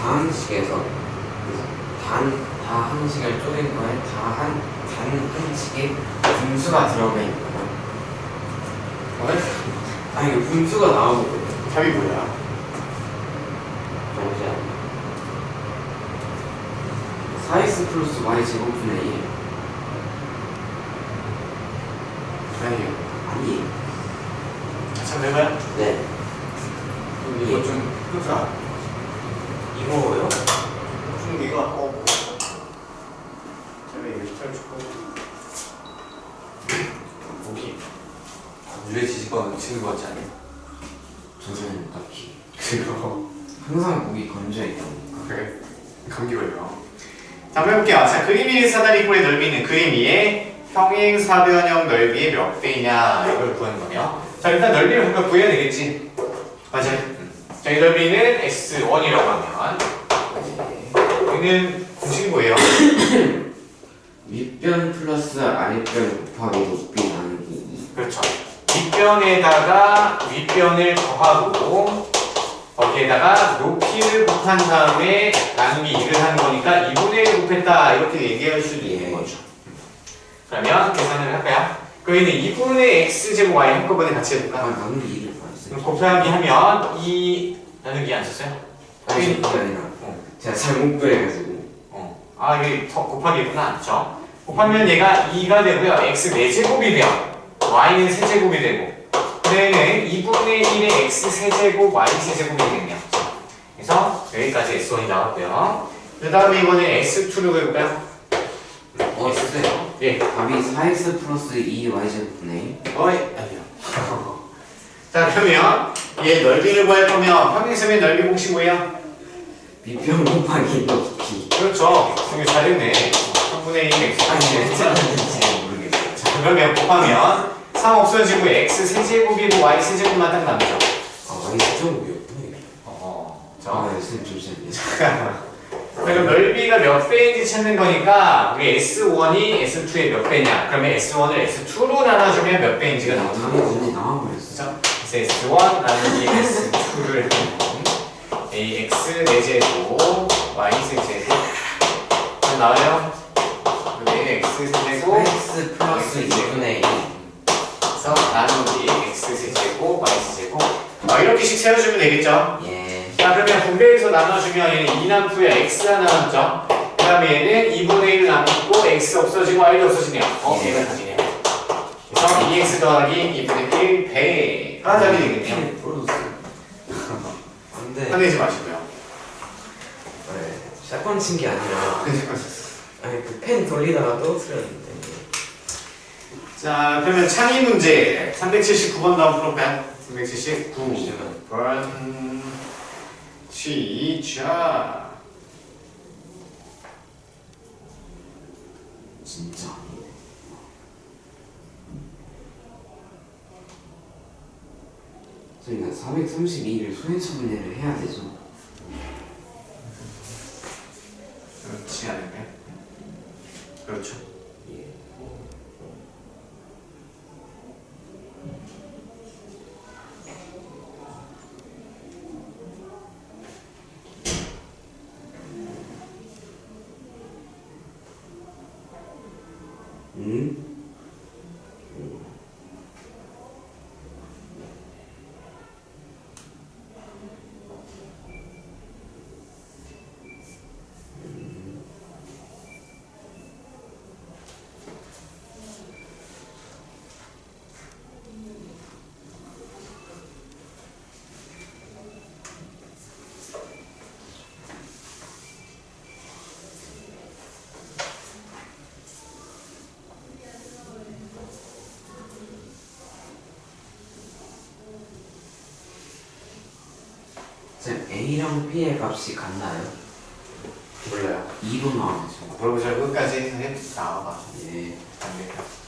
다항식에서 다항식을 쪼갠 거에 단항식에 분수가 들어가 있는 거야. 오늘 아니 이게 분수가 나오고 답이 뭐야? 뭐지? 4x 플러스 y 제곱분의 1 아니요. 아니 참 해봐요. 네 이거 좀 끄자. 이거요? 좀 이거 어. 제가 이거 펼치고 무기. 건조해 지질 거 치는 거 같지 않아요? 저는 딱히 그거 항상 목이 건조했다니까. 그래? 감기 걸려. 자, 한번 해볼게요. 자, 그림 위의 사다리꼴의 넓이는 그림 위의 평행사변형 넓이의 몇 배이냐 이걸 구하는 거네요. 자, 일단 넓이를 뭔가 구해야 되겠지. 맞아요. 자, 이 넓이는 S1이라고 하면 여기는 공식이 뭐예요? 윗변 플러스 아랫변 곱하기 높이 나누기 2. 그렇죠. 윗변에다가 윗변을 더하고 거기에다가 높이를 곱한 다음에 나누기 2를 하는 거니까 2분의 1 곱했다 이렇게 얘기할 수도 있는 거죠. 그러면 계산을 할까요? 그러면 2분의 x제곱 y 한꺼번에 같이 해볼까? 나누기 2를 봤어요. 그럼 곱하기 하면 2 나누기 안 썼어요? 아니 그게 아니라 제가 잘못 그려가지고. 아 이게 더 곱하기구나. 그렇죠? 곱하면 얘가 2가 되고요. x 4제곱이 돼요. y는 세제곱이 되고 그러면 2분의 1의 x 세제곱 y 세제곱이 되겠네요. 그래서 여기까지 s1이 나왔고요. 그 다음에 이번에 s2를 해볼까요? 됐어요. 예. 답이 4x 플러스 2y제곱분의 어이 아니요. 자 그러면 얘 넓이를 구할 거면 평행선의 넓이 공식 뭐예요? 밑변 곱하기 높이. 그렇죠. 이거 잘했네. 3분의 1 x 아니 진짜 잘 모르겠어요. 자 그러면 곱하면 3 없어지고 x 세제곱이고 y 세제곱만 딱 남죠. y 세제곱이었구나. 자 선생님 잠시만요. 그럼 넓이가 몇 배인지 찾는 거니까 우리 S1이 S2의 몇 배냐? 그러면 S1을 S2로 나눠주면 몇 배인지가 나오죠. 언니 나와버렸어. 그래서 S1 나누기 S2를 하면 AX 4제곱 Y 세제곱 나와요? 그다음에 X 세제곱 x 플러스 2분의 1. 그래서 나누기 X 세제곱 Y 세제곱 이렇게씩 세워주면 되겠죠? 예. 자 그러면 분배해서 나눠주면 얘는 2 남고요. X가 남았죠? 그 다음에 얘는 2분의 1 남고 X 없어지고 Y도 없어지네요. 얘가 답이네요. 그래서 2X 더하기 2분의 1 배가 답이 되겠네요. 안돼. 화내지 마시고요. 샷건 친 게 아니라 아니 그 펜 돌리다가 떨어뜨렸는데. 자 그러면 창의 문제 379번 다음 풀어볼까요? 379번 시작. 진짜 저희가 432를 소인수분해를 해야 되죠. 그렇지 않을까요? 그렇죠. 예. 쌤 A랑 B의 값이 같나요? 몰라요. 2로 나오죠. 물어보자. 끝까지 해 나와봐. 예. 안 돼요.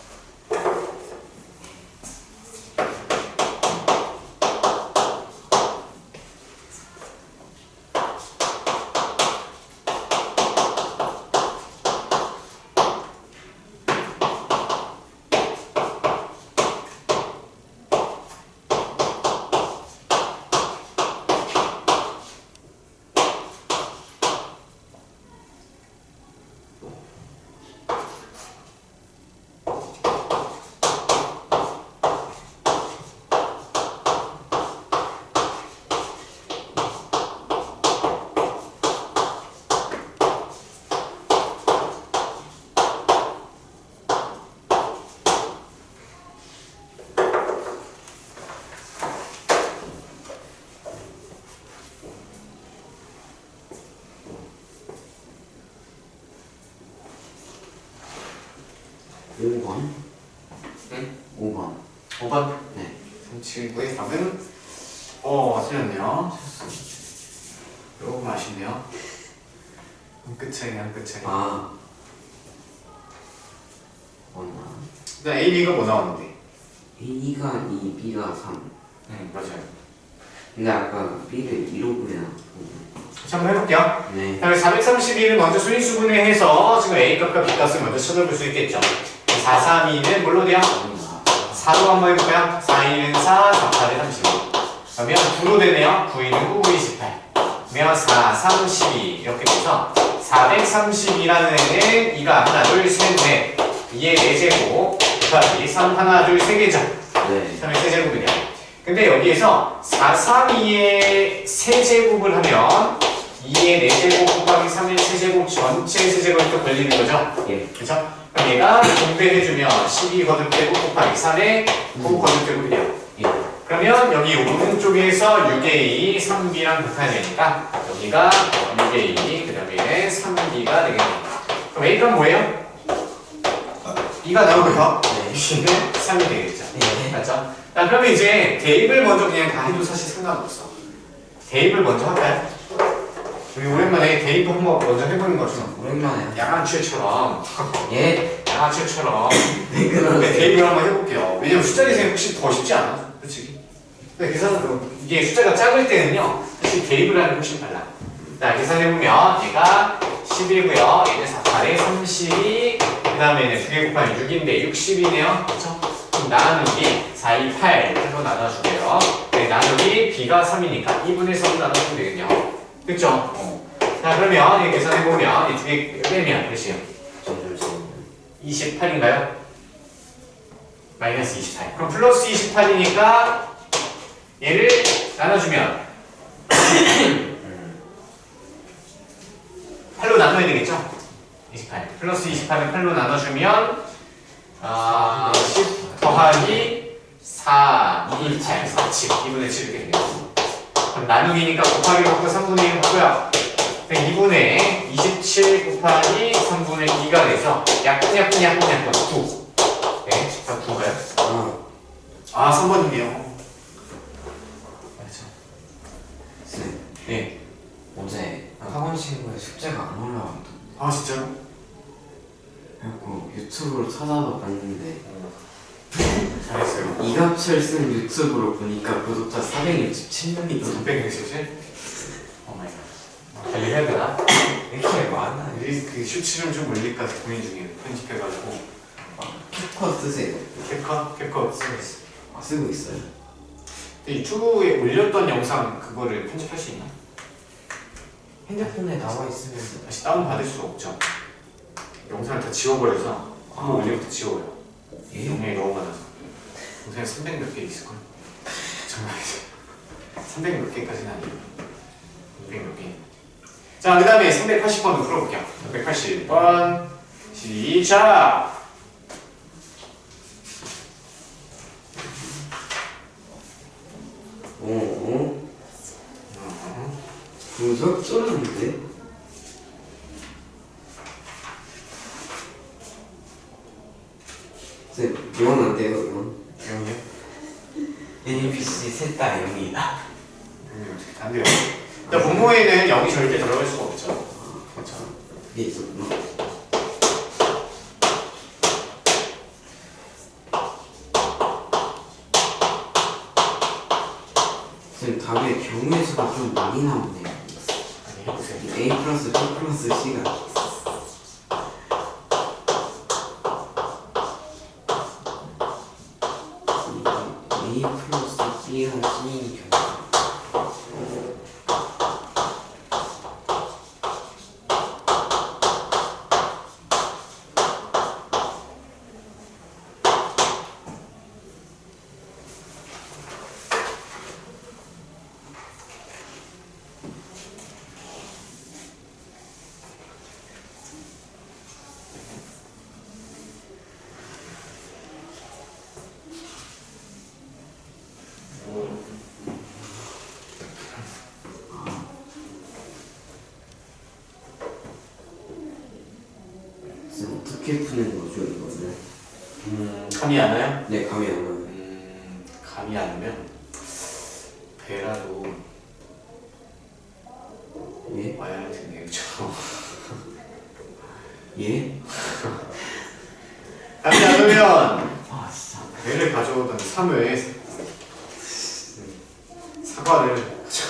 응? 5번. 응? 5번. 5번. 네. 379의 답은 틀렸네요. 조금 아쉽네요. 한 끗 차이, 한 끗 차이. 아. 맞나? 일단 A, B가 뭐 나왔는데? A가 2, B가 3. 맞아요. 근데 아까 B를 2로 구해놨고. 다시 한번 해볼게요. 네. 다음에 432를 먼저 순위수분해 해서 지금 A 값과 B 값을 먼저 찾아볼 수 있겠죠. 432는 뭘로 돼요? 4로 한번 해볼까요? 4, 2는 4, 4, 8은 35. 그러면 9로 되네요. 9, 2는 9, 28. 그러면 4, 3, 12 이렇게 돼서 432라는 애는 2가 하나, 둘, 셋, 넷 2의 4제곱 곱하기 3, 하나, 둘, 3개죠. 네. 3의 세제곱이네요. 근데 여기에서 432의 세제곱을 하면 2의 4제곱 곱하기 3의 세제곱 전체 세제곱이 또 걸리는 거죠. 예. 그렇죠? 그럼 얘가 분배해주면 12 거듭되고 곱하기 3의 9 거듭되고 그냥. 예. 그러면 여기 오른쪽에서 6A, 3B랑 같아야 되니까 여기가 6A, 그 다음에 3B가 되겠네요. 그럼 A가 뭐예요? B가 나오고요. 네. B는 3이 되겠죠. 네. 맞죠? 자, 그러면 이제 대입을 먼저 그냥 다 해도 사실 상관없어. 대입을 먼저 할까요? 우리 오랜만에 대입 한번 먼저 해보는 거죠. 오랜만에. 양아치처럼 예. 양아치처럼 네, 그러세요. 대입을 한번 해볼게요. 왜냐면 숫자 계산이 혹시 더 쉽지 않아? 솔직히. 근데 계산은 이게 숫자가 작을 때는요, 사실 대입을 하는 게 훨씬 빨라. 자, 계산해보면 얘가 10이고요. 얘는 4, 8에 32, 그 다음에는 2개 곱하면 6인데 60이네요. 그렇죠? 그럼 나누기 4, 2, 8 해서 나눠주고요. 네, 나누기 B가 3이니까 2분의 3을 나눠주면 되겠네요. 그쵸? 자, 그러면 이 계산해보면 이 두 개 빼면 몇이요? 28인가요? 마이너스 28. 그럼 플러스 28이니까 얘를 나눠주면 8로 나눠야 되겠죠? 28. 플러스 28은 8로 나눠주면 10 더하기 4, 2, 8, 4, 7. 2분의 7 이렇게 되겠죠. 그럼 나누기니까 곱하기 먹고 3분의 1 먹고요. 2분의 27 곱하기 3분의 2가 돼서 약분 9. 네, 자 9가요? 아 3번이네요. 맞죠? 쌤, 네. 어제 학원 친구의 숙제가 안 올라왔던데. 아 진짜로? 그래갖고 유튜브로 찾아서 봤는데 잘했어요. 이갑철 쓴 유튜브로 보니까 구독자 467명이더라고요. 367? 오마이갓. 관리해야 되나? 이렇게 많아요. 그 슈츠를 좀 올릴까 고민 중이에요. 편집해가지고. 캡컷 쓰세요. 캡컷 쓰고 있어. 쓰고 있어요. 유튜브에 올렸던 영상 그거를 편집할 수 있나? 핸드폰에 나와 있으면서 다시 다운받을 수 없죠. 영상을 다 지워버려서 한번 올리면 다 지워요. 예? 용량이 너무 많아서. 영상에 300 몇 개 있을걸? 장난이죠. 300 몇 개까지는 아니에요. 200 몇 개. 자, 그 다음에 380번도 풀어볼게요. 380번 시작! 구독 쫄았는데? 쌤, 이건 안 돼요, 이건. 영이요? NPC 셋 다 0이다. 어떻게 안 돼요? 일단 분모에는 0이 절대 들어갈 수가 없죠. 그렇죠. 이게 있었구나. 쌤, 답에 경우의 수가 좀 많이 나오네요. 아니, 해보세요. A 플러스 B 플러스 C가 A 플러스 B가 C인 경우. 쌤, 어떻게 푸는 거죠, 이거는? 감이 안 와요? 네, 감이 안 와요. 감이 안 오면 배라도 예? 와야 할 텐데, 그쵸? 예? 감이 안 오면 아 진짜 배를 가져오던 3회 사과를 진짜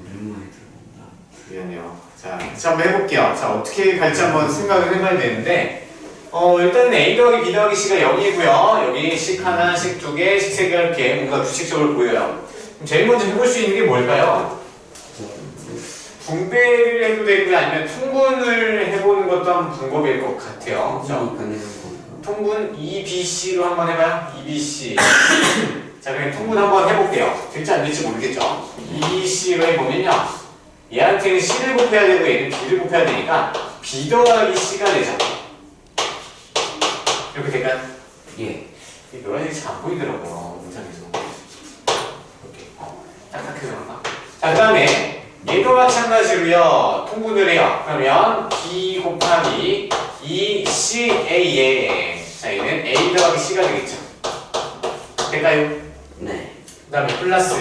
오랜만에 들어본다. 미안해요. 자, 한번 해볼게요. 자, 어떻게 갈지 한번 생각을 해봐야 되는데, 일단은 A 더하기 B 더하기 C가 0이고요. 여기 식 하나, 식 두 개, 식 세 개 이렇게 뭔가 규칙적으로 보여요. 그럼 제일 먼저 해볼 수 있는 게 뭘까요? 분배를 해도 되고요. 아니면 통분을 해보는 것도 한 방법일 것 같아요. 그죠? 통분 EBC로 한번 해봐요. EBC. 자, 그럼 통분 한번 해볼게요. 될지 안 될지 모르겠죠? EBC로 해보면요. 얘한테는 C를 곱해야 되고 얘는 B를 곱해야 되니까 B 더하기 C가 되죠. 이렇게 될까요? 예. 이 노란색이 잘 안 보이더라고요. 영상에서. 이렇게. 딱딱해서 그런가? 자, 그 다음에 얘도 마찬가지로요. 통분을 해요. 그러면 B 곱하기 2CA에 자, 얘는 A 더하기 C가 되겠죠. 될까요? 네. 그 다음에 플러스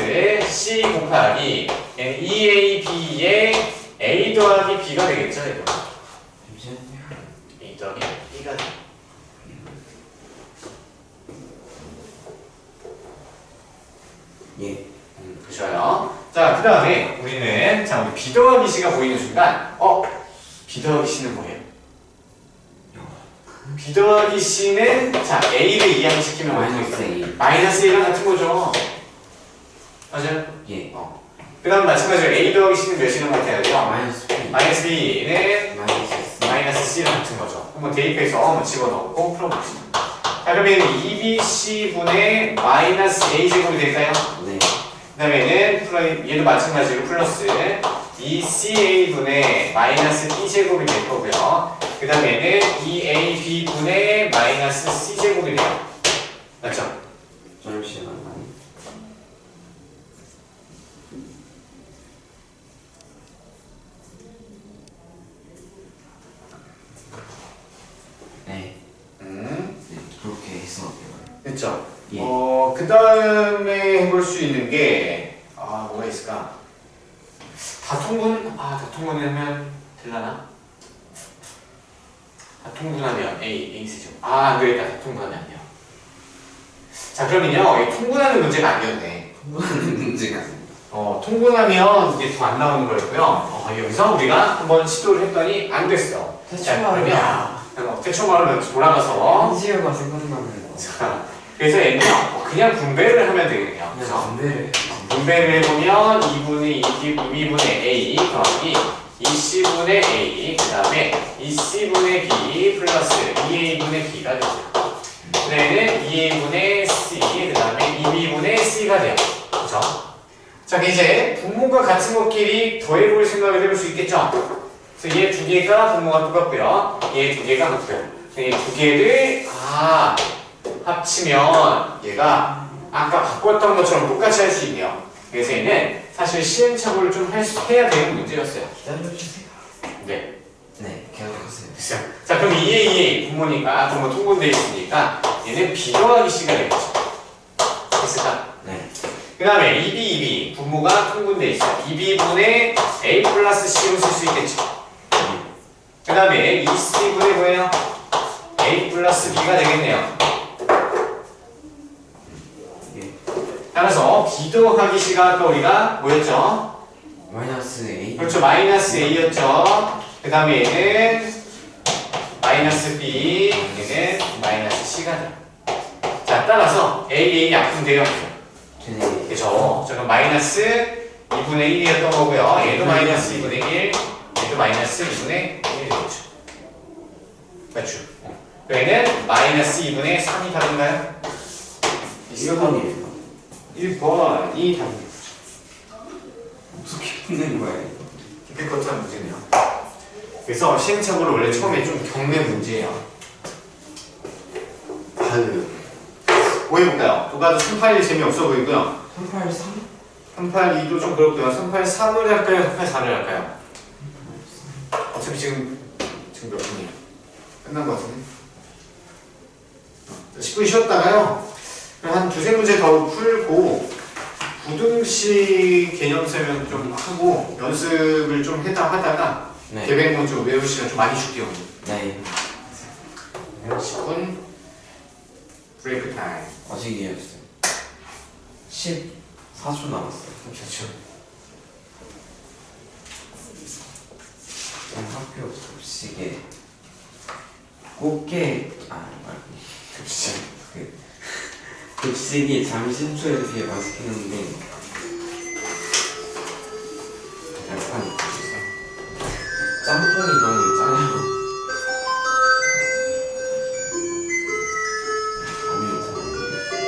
C 곱하기 얘는 2AB에 A 더하기 B가 되겠죠. 얘도. 잠시만요. A 더하기 B가 돼. 예. 좋아요. 자, 그 다음에 우리는 자, 우리 B 더하기 C가 보이는 순간 B 더하기 C는 뭐예요? B 더하기 C는 자, A를 이항시키면 마이너스 A. 마이너스 A랑 같은 거죠. 맞아요? 예. 그 다음 마찬가지로 A 더하기 C는 몇이랑 같아야 돼요? 마이너스 B. 마이너스 B는 마이너스 C. 마이너스 C랑 같은 거죠. 한번 대입해서 한번 집어넣고 풀어봅시다. 자, 그러면 2BC분의 마이너스 A제곱이 될까요? 네. 그 다음에는 얘도 마찬가지로 플러스 2CA분의 마이너스 B제곱이 될 거고요. 그 다음에는 2AB분의 마이너스 C제곱이 돼요. 맞죠? 잠시만요. 네. 네. 그렇게 했어. 됐죠? 예. 그 다음에 해볼 수 있는 게, 뭐가 있을까? 다통분? 다통분하면 될라나? 다통분하면 A 쓰죠. 안 되겠다. 다통분하면 안 돼요. 자, 그러면요. 이 통분하는 문제가 아니었네. 통분하는 문제가 통분하면 이게 더 안 나오는 거였고요. 여기서 우리가 한번 시도를 했더니 안 됐어. 자, 그러면 대충말로 돌아가서 한지어가 생각나면 자, 그래서 얘는 그냥 분배를 하면 되겠네요. 그래서 분배를 해보면 2분의 A 더하기 2C분의 A 그 다음에 2C분의 B 플러스 2A분의 B가 되죠. 그 다음에는 2A분의 C 그 다음에 2B분의 C가 돼요. 그렇죠? 자, 이제 분모가 같은 것끼리 더해볼 생각을 해볼 수 있겠죠? 그래서 얘 두 개가 분모가 똑같고요. 얘 두 개가 같고요. 얘 두 개를 합치면 얘가 아까 바꿨던 것처럼 똑같이 할 수 있네요. 그래서 얘는 사실 시행착오를 좀 해야 되는 문제였어요. 기다려주세요. 네. 네, 기다려주세요. 됐어요. 자, 그럼 2A 분모니까 분모 통분되어 있으니까 얘는 B 더하기 C가 되겠죠. 됐을까? 네. 그 다음에 2B 분모가 통분되어 있어요. 2B분의 A 플러스 C로 쓸 수 있겠죠. 그 다음에 2C분의 뭐예요? A 플러스 B가 되겠네요. 예. 따라서 B 더하기 C가 아까 우리가 뭐였죠? 마이너스 A. 그렇죠. 마이너스 A였죠. 그 다음에 얘는 마이너스 B, 얘는 마이너스 C가 돼요. 자, 따라서 A 약분돼요. 네. 그죠? 자, 그럼 마이너스 2분의 1이었던 거고요. 얘도 마이너스 2분의 1, 얘도 마이너스 2분의 1이겠죠. 맞죠? 얘는 마이너스 2분의 3이 다른가요? 1번이에요. 1번이 답입니다. 어떻게 푸는 거예요? 디피컬트한 문제네요. 그래서 시행착오를 원래 처음에 좀 겪는 문제예요. 뭐 해볼까요? 누가도 381 재미없어 보이고요. 383? 382도 좀 그렇고요. 383을 할까요? 384를 할까요? 어차피 지금 몇 분이에요? 끝난 것 같은데? 10분 쉬었다가요. 한 두세 문제 더 풀고 부등식 개념 설명 좀 하고 연습을 좀 하다가 네. 계획 먼저 외울 시간 좀 많이 줄게요. 네. 10분 브레이크 타임. 아직 이해했어요. 14초 남았어요. 그렇죠. 학교 급식에 꽃게 급식 급식이 잠심초에 비해 맛있겠는데 약간 짬뽕이 너무 짜요. 감이 잘 안 되겠어요.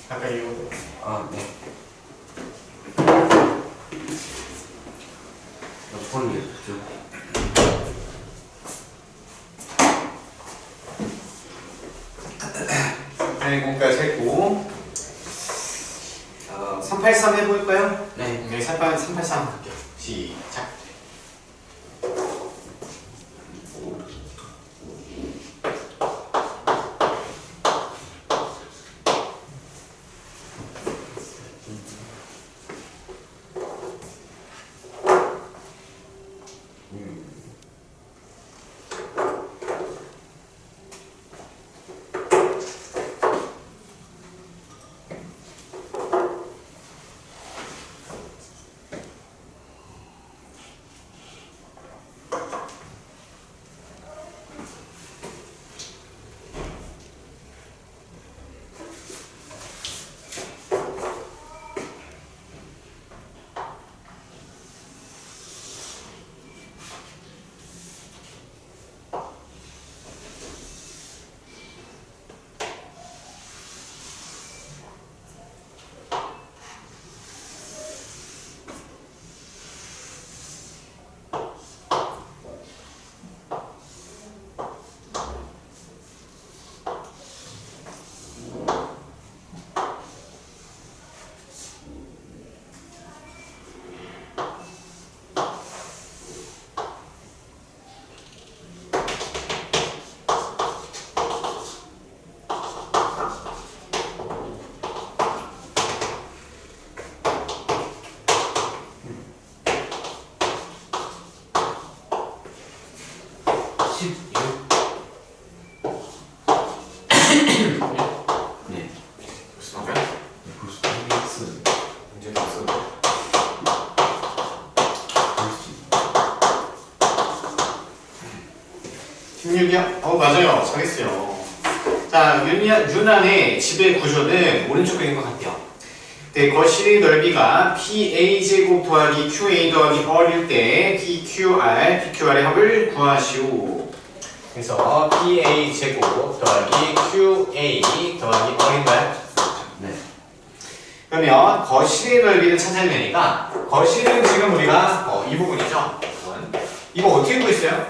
할까요? 아, 네. 몇 번이었죠? 네, 공까지 했고 383 해볼까요? 네. 네, 383 할게요. 시작. 네. 무슨 말이야? 벌써 했어요. 문제 없어. 벌써. 16이요? 맞아요. 잘했어요. 자, 윤안의 집의 구조는 오른쪽 그린 것 같아요. 네, 거실의 넓이가 PA제곱 더하기 QA 더하기 R일 때 PQR의 합을 구하시오. 그래서 PA제곱 더하기 QA 더하기 R인가요? 네. 그러면 거실의 넓이를 찾아야 되니까 거실은 지금 우리가 이 부분이죠. 이거 어떻게 구했어요?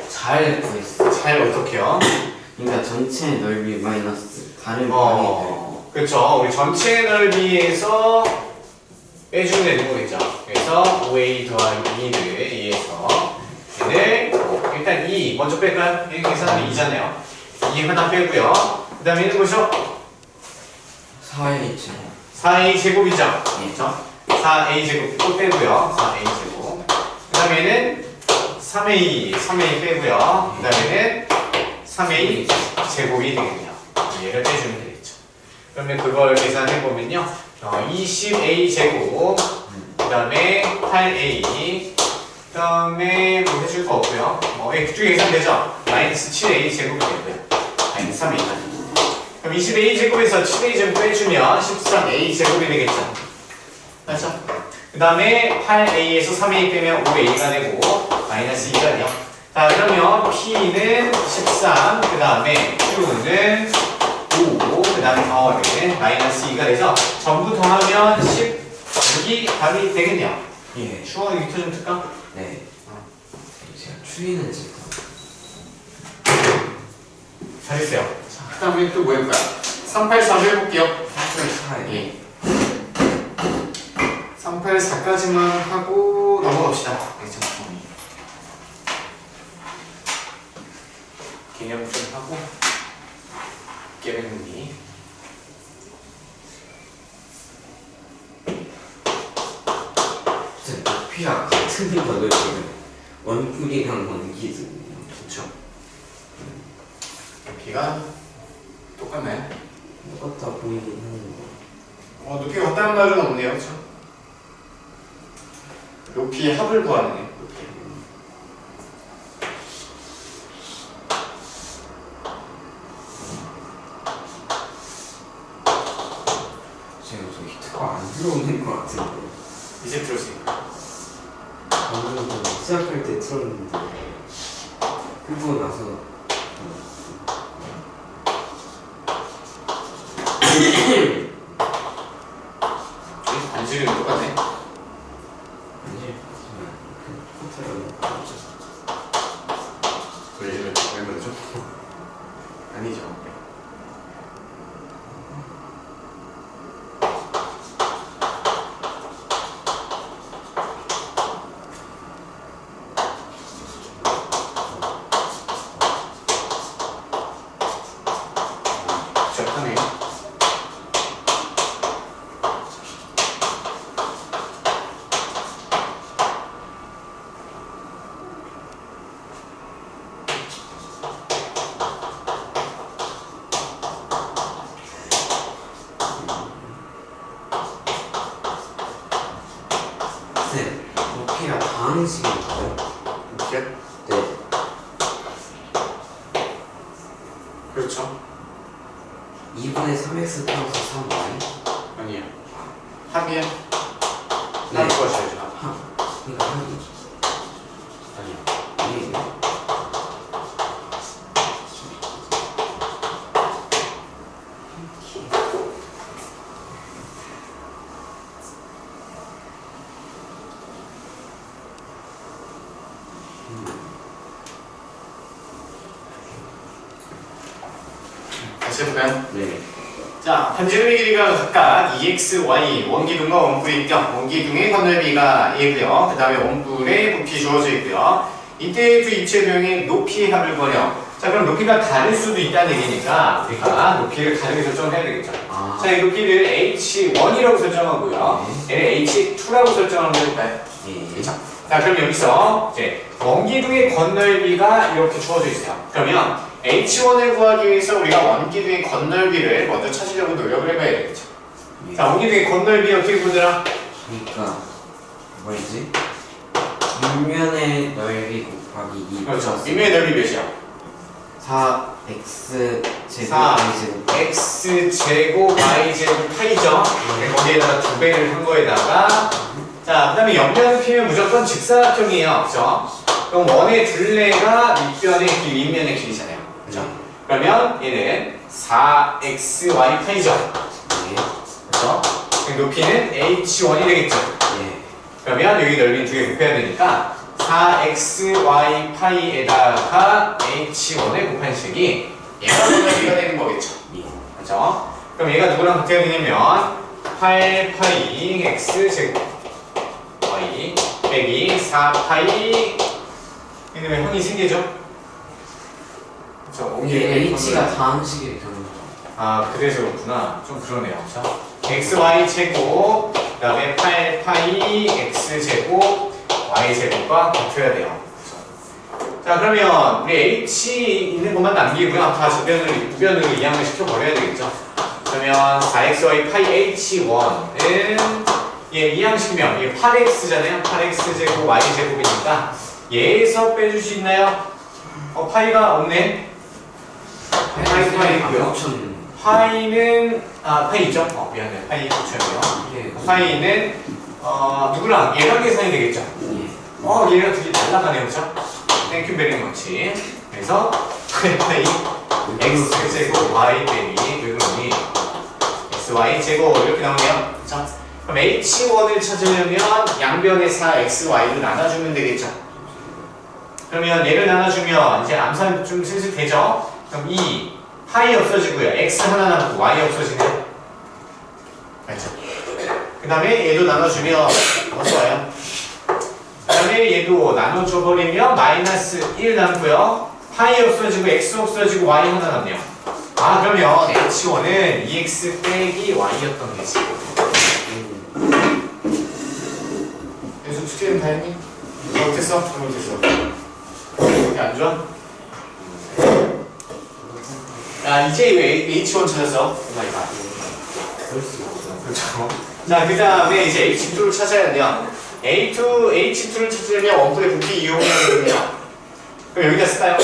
잘 구했어요. 잘 어떻게요? 그러니까 전체 넓이 마이너스 다른 방이 그렇죠. 우리 전체 넓이에서 빼주면 되는 거겠죠. 그래서 5a 더하기 2를 2에서 얘를 이렇게 일단 2 먼저 뺄까요? 1 계산하면 2잖아요. 2 하나 빼고요. 그 다음에 있는 것이요? 4H 4a 제곱이죠? 예. 그렇죠? 4a 제곱 또 빼고요. 4a 제곱. 그 다음에는 3a 빼고요. 그 다음에는 3a 제곱이 되겠네요. 얘를 빼주면 되겠죠. 그러면 그걸 계산해보면요. 20a 제곱, 그 다음에 8a, 그 다음에 뭐 해줄 거 없고요. 그쪽에 계산되죠? 마이너스 7a 제곱이 되고요. 마이너스 3a. 그럼 20a 제곱에서 7a 제곱 빼주면 13a 제곱이 되겠죠? 맞죠? 그 다음에 8a에서 3a 빼면 5a가 되고 마이너스 2가 돼요. 자, 그러면 p는 13, 그 다음에 q는 5, 그 다음에 는 마이너스 2가 돼서 전부 더하면 16이 답이 되겠네요. 예. 추워 유튜브 좀 틀까? 네. 제가 추리는 지금 잘했어요. 자, 그 다음에 또 뭐 해볼까요? 384로 해볼게요. 4. 예. 384까지만 하고 넘어갑시다. 알겠죠? 개념 좀 하고 깨배는니 진짜 높이가 같은 데가 지금 원뿔이랑 원기거든요. 좋죠. 높이가 똑같나요? 똑같아 보이긴 하는데. 높이가 같다는 말은 없네요. 그렇죠? 높이의 합을 구하는 애. 제가 저 히트가 안 들어오는 것 같은데. 이제 들었으니까. 방금 전 시작할 때 틀었는데 끄고 나서 반지름 똑같네. 아니 컨트롤 왜 그러죠? 아니죠. 시작하네. 네, 높이가 방식인가요? 이렇게? 네. 그렇죠. 2분의 3x 플러스 3y? 아니에요. 합이야? 네. 합 구하셔야죠. 하. 그러니까 하기. 아니요. 아니에요. 다시 해볼까요? 네. 자, 반지름의 길이가 각각 2x, y, 원기둥과 원뿔이 있죠. 원기둥의 건널비가 A고요. 그 다음에 원뿔의 부피 주어져 있고요. 이때 두 입체 도형의 높이의 합을 구하려. 자, 그럼 높이가 다를 수도 있다는 얘기니까 우리가 높이를 다르게 설정을 해야 되겠죠. 아. 자, 이 높이를 h1이라고 설정하고요. 얘를 h2라고 설정하면 될까요? 예. 그렇죠? 자, 그럼 여기서 이제 원기둥의 건널비가 이렇게 주어져 있어요. 그러면 h1을 구하기 위해서 우리가 원기둥의 건널비를 먼저 찾으려고 노력을 해봐야 되겠죠. 예. 자, 원기둥의 건널비 어떻게 보더라? 그러니까 뭐였지? 육면의 넓이 곱하기 2 그렇죠. 밑면의 넓이 몇이야? 4x 제곱 4 y 제곱 x 제곱 y 제곱 파이죠. 거기에다가 2배를 한 거에다가 자, 그 다음에 옆면을 피면 무조건 직사각형이에요. 그죠? 그럼 원의 둘레가 밑변의 길, 윗면의 길이잖아요. 그죠? 그러면 얘는 4xy 파이죠. 예. 그죠? 그럼 높이는 h1이 되겠죠. 예. 그러면 여기 넓이는 두 개 곱해야 되니까 4xy 파이에다가 h1을 곱한 식이 얘가 넓이가 되는 거겠죠. 예. 그죠? 그럼 얘가 누구랑 같아야 되냐면 8파이 x 제곱 y 빼기 4파이 얘는 왜 형이 생기죠? 그쵸? 이게 H가 다항식의 경우죠. 아, 그래서 그렇구나. 좀 그러네요. 그쵸? xy 제곱, 그 다음에 8파이 x 제곱, y 제곱과 같아야 돼요. 그쵸? 자, 그러면 우리 h 있는 것만 남기고요. 다 우변으로 이항을 시켜버려야 되겠죠? 그러면 4xy 파이 h1은 얘 이항시키면 이게 8x잖아요. 8x 제곱 y 제곱이니까 얘에서 빼줄 수 있나요? 파이가 없네. 파이 있고요. 파이는 파이 있죠? 미안해. 파이 붙여요. 예. 파이는 누구랑 얘랑 계산이 되겠죠? 예. 얘가 둘이 날라가네요, 그렇죠? 땡큐 베리 머치. 그래서 파이 x 제곱 y 빼기 왜 그러니? xy 제곱 이렇게 나오네요. 그렇죠? 그럼 h1을 찾으려면 양변의 4xy를 나눠주면 되겠죠? 그러면 얘를 나눠주면 이제 암산 좀 슬슬 되죠? 그럼 파이 없어지고요. x 하나 남고 y 없어지네요. 맞죠? 그 다음에 얘도 나눠주면 좋아요. 그 다음에 얘도 나눠줘 버리면 마이너스 1 남고요. 파이 없어지고 x 없어지고 y 하나 남네요. 그러면 h1은 2x 빼기 y였던 거지. 그래서 숙제는 다 했니? 못했어? 잘못했어. 이렇게 안 좋아? 이제 왜 H1 찾았어? 오마이갓. 그렇죠. 자, 그 다음에 이제 H2를 찾아야 돼요. H2를 찾으려면 원뿔의 부피 이용해야 되거든요. 그럼 여기다 쓸까요?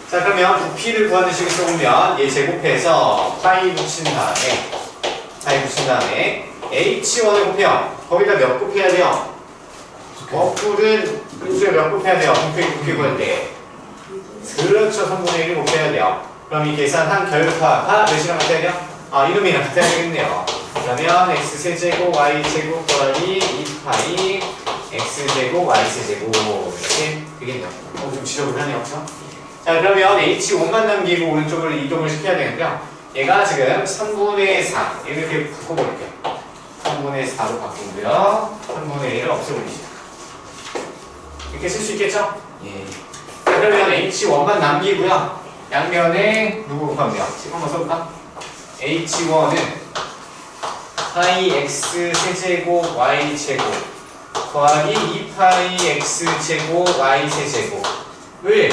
자, 그러면 부피를 구하는 식을 써보면 얘 제곱해서 파이 붙인 다음에 H1을 곱해요. 거기다 몇 곱해야 돼요? 원뿔은 근수에 몇 곱해야 돼요? 부피 구할 때. 그렇죠. 3분의 1을 곱해야 돼요. 그럼 이 계산한 결과가 몇이랑 같아야 돼요? 이놈이랑 같아야 되겠네요. 그러면 x세제곱 y제곱 더하기 2파이 x제곱 y세제곱 이렇게 되겠네요. 좀 지저분하네요. 그렇죠? 자, 그러면 h5만 남기고 오른쪽으로 이동을 시켜야 되는데요. 얘가 지금 3분의 4 이렇게 바꿔볼게요. 3분의 4로 바꾸고요. 3분의 1을 없애버리시죠. 이렇게 쓸 수 있겠죠? 예. 자, 그러면 h1만 남기고요. 양면에 누구 곱하면 지금 한번 써볼까? h1은 파이 x 세제곱 y 제곱 더하기 2파이 x 제곱 y 세제곱을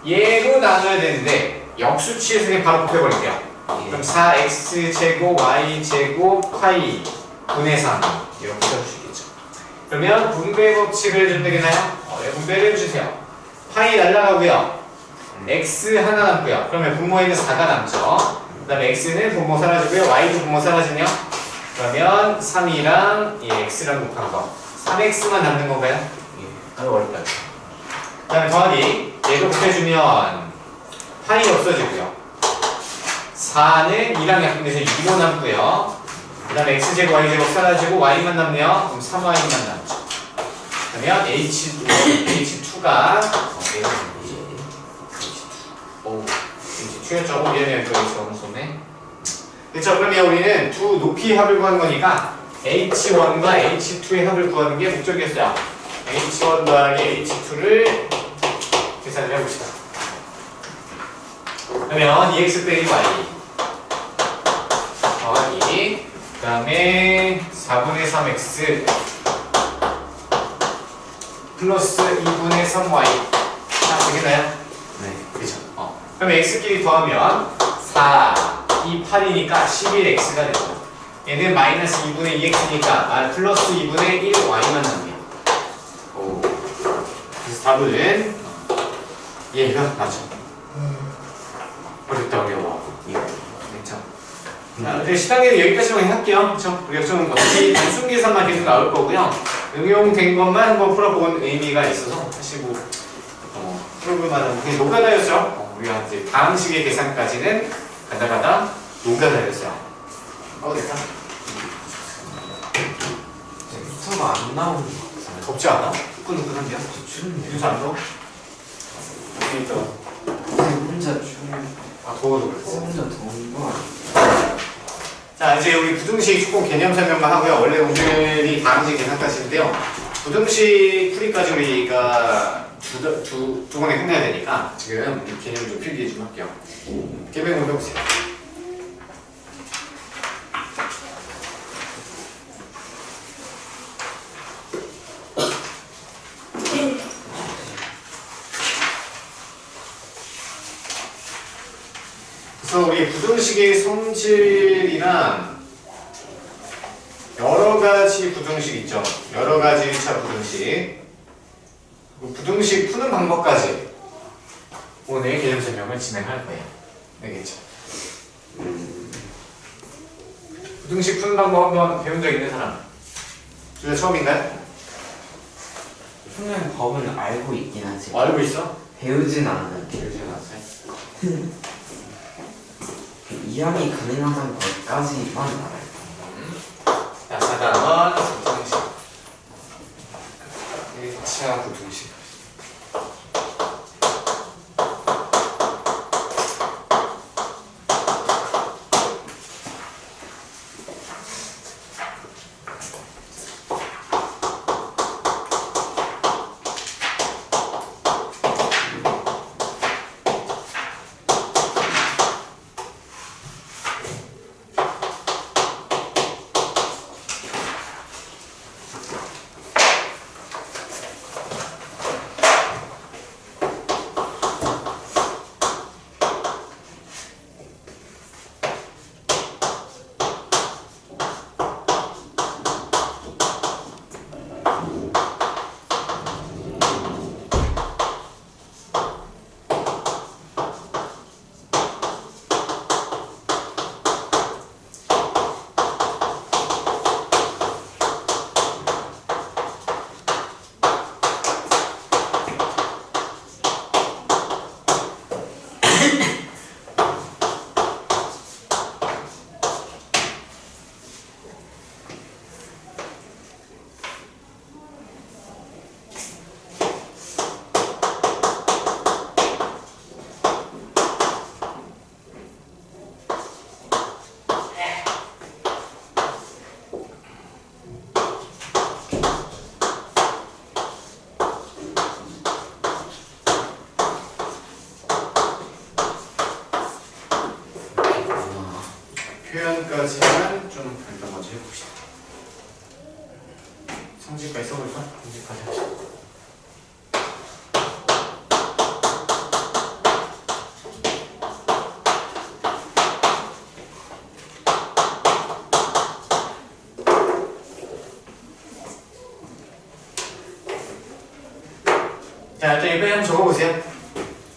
얘로 나눠야 되는데 역수치에서 그냥 바로 곱해버릴게요. 그럼 4x 제곱 y 제곱 파이 분의 3 이렇게 써주시겠죠. 그러면 분배 법칙을 좀 되겠나요? 분배를 해주세요. 파이 날라가고요. x 하나 남고요. 그러면 분모에는 4가 남죠. 그 다음에 x는 분모 사라지고요. y도 분모 사라지네요. 그러면 3이랑 이 x랑 곱한 거 3x만 남는 건가요? 어렵다. 그 다음에 더하기 얘도 곱해주면 파이 없어지고요. 4는 2랑 약분돼서 2로 남고요. 그 다음에 x제곱 y제곱 사라지고 y만 남네요. 그럼 3y만 남죠. 그러면 H2가 H2였죠? 미안해요. 저 너무 쏘네. 그렇죠? 그러면 우리는 두 높이 합을 구하는 거니까 H1과 H2의 합을 구하는 게 목적이었어요. H1 더하기 H2를 계산을 해봅시다. 그러면 2x 빼기 y 더하기 그 다음에 4분의 3x 플러스 2분의 3y 되겠나요? 네. 그렇죠. 그럼 x끼리 더하면 4, 2, 8이니까 11x가 되죠. 얘는 마이너스 2분의 2x니까 플러스 2분의 1y만 남네요. 그래서 답은 얘가 맞죠. 어렵다 어려워. 괜찮아. 자, 시간에는 여기까지만 할게요. 그렇죠? 우리가 좀 어차피 단순 계산만 계속 나올 거고요. 응용된 것만 한번 풀어본 의미가 있어서 사실 풀어볼 만한 그냥 노가다였죠. 우리가 이제 다음 식의 계산까지는 가다가다 노가다였어요. 됐다. 부터가 안 나오는 거 같아요. 덥지 않아? 후끈후끈한데요? 추운데. 요새 안 더워? 어떻게 있다가? 혼자 추운. 더워도 그랬어. 혼자 더운 거 같아요. 자, 이제 우리 부등식 조금 개념 설명만 하고요. 원래 오늘이 다음 식 계산까지인데요. 부등식 풀이까지 우리가 두 번에 끝내야 되니까 지금 이 개념 좀 필기 좀 할게요. 개별 공부 해보세요. 그래서 우리 부등식의 성질이란 여러 가지 부등식 있죠. 여러 가지 1차 부등식. 부등식 푸는 방법까지 오늘 개념 설명을 진행할 거예요. 알겠죠? 부등식 푸는 방법 한번 배운 적 있는 사람? 둘 다 처음인가요? 푸는 법은 알고 있긴 하지. 알고 있어? 배우진 않아요. 배우지 않았어요? 이해이 가능하다는 것까지만 알아요. 자, 4단원 부등식 1차 부등식. 표현까지는 좀 일단 먼저 해봅시다. 성질까지 써볼까? 성질까지 합시다. 자, 일단 이번에 한번 적어보세요.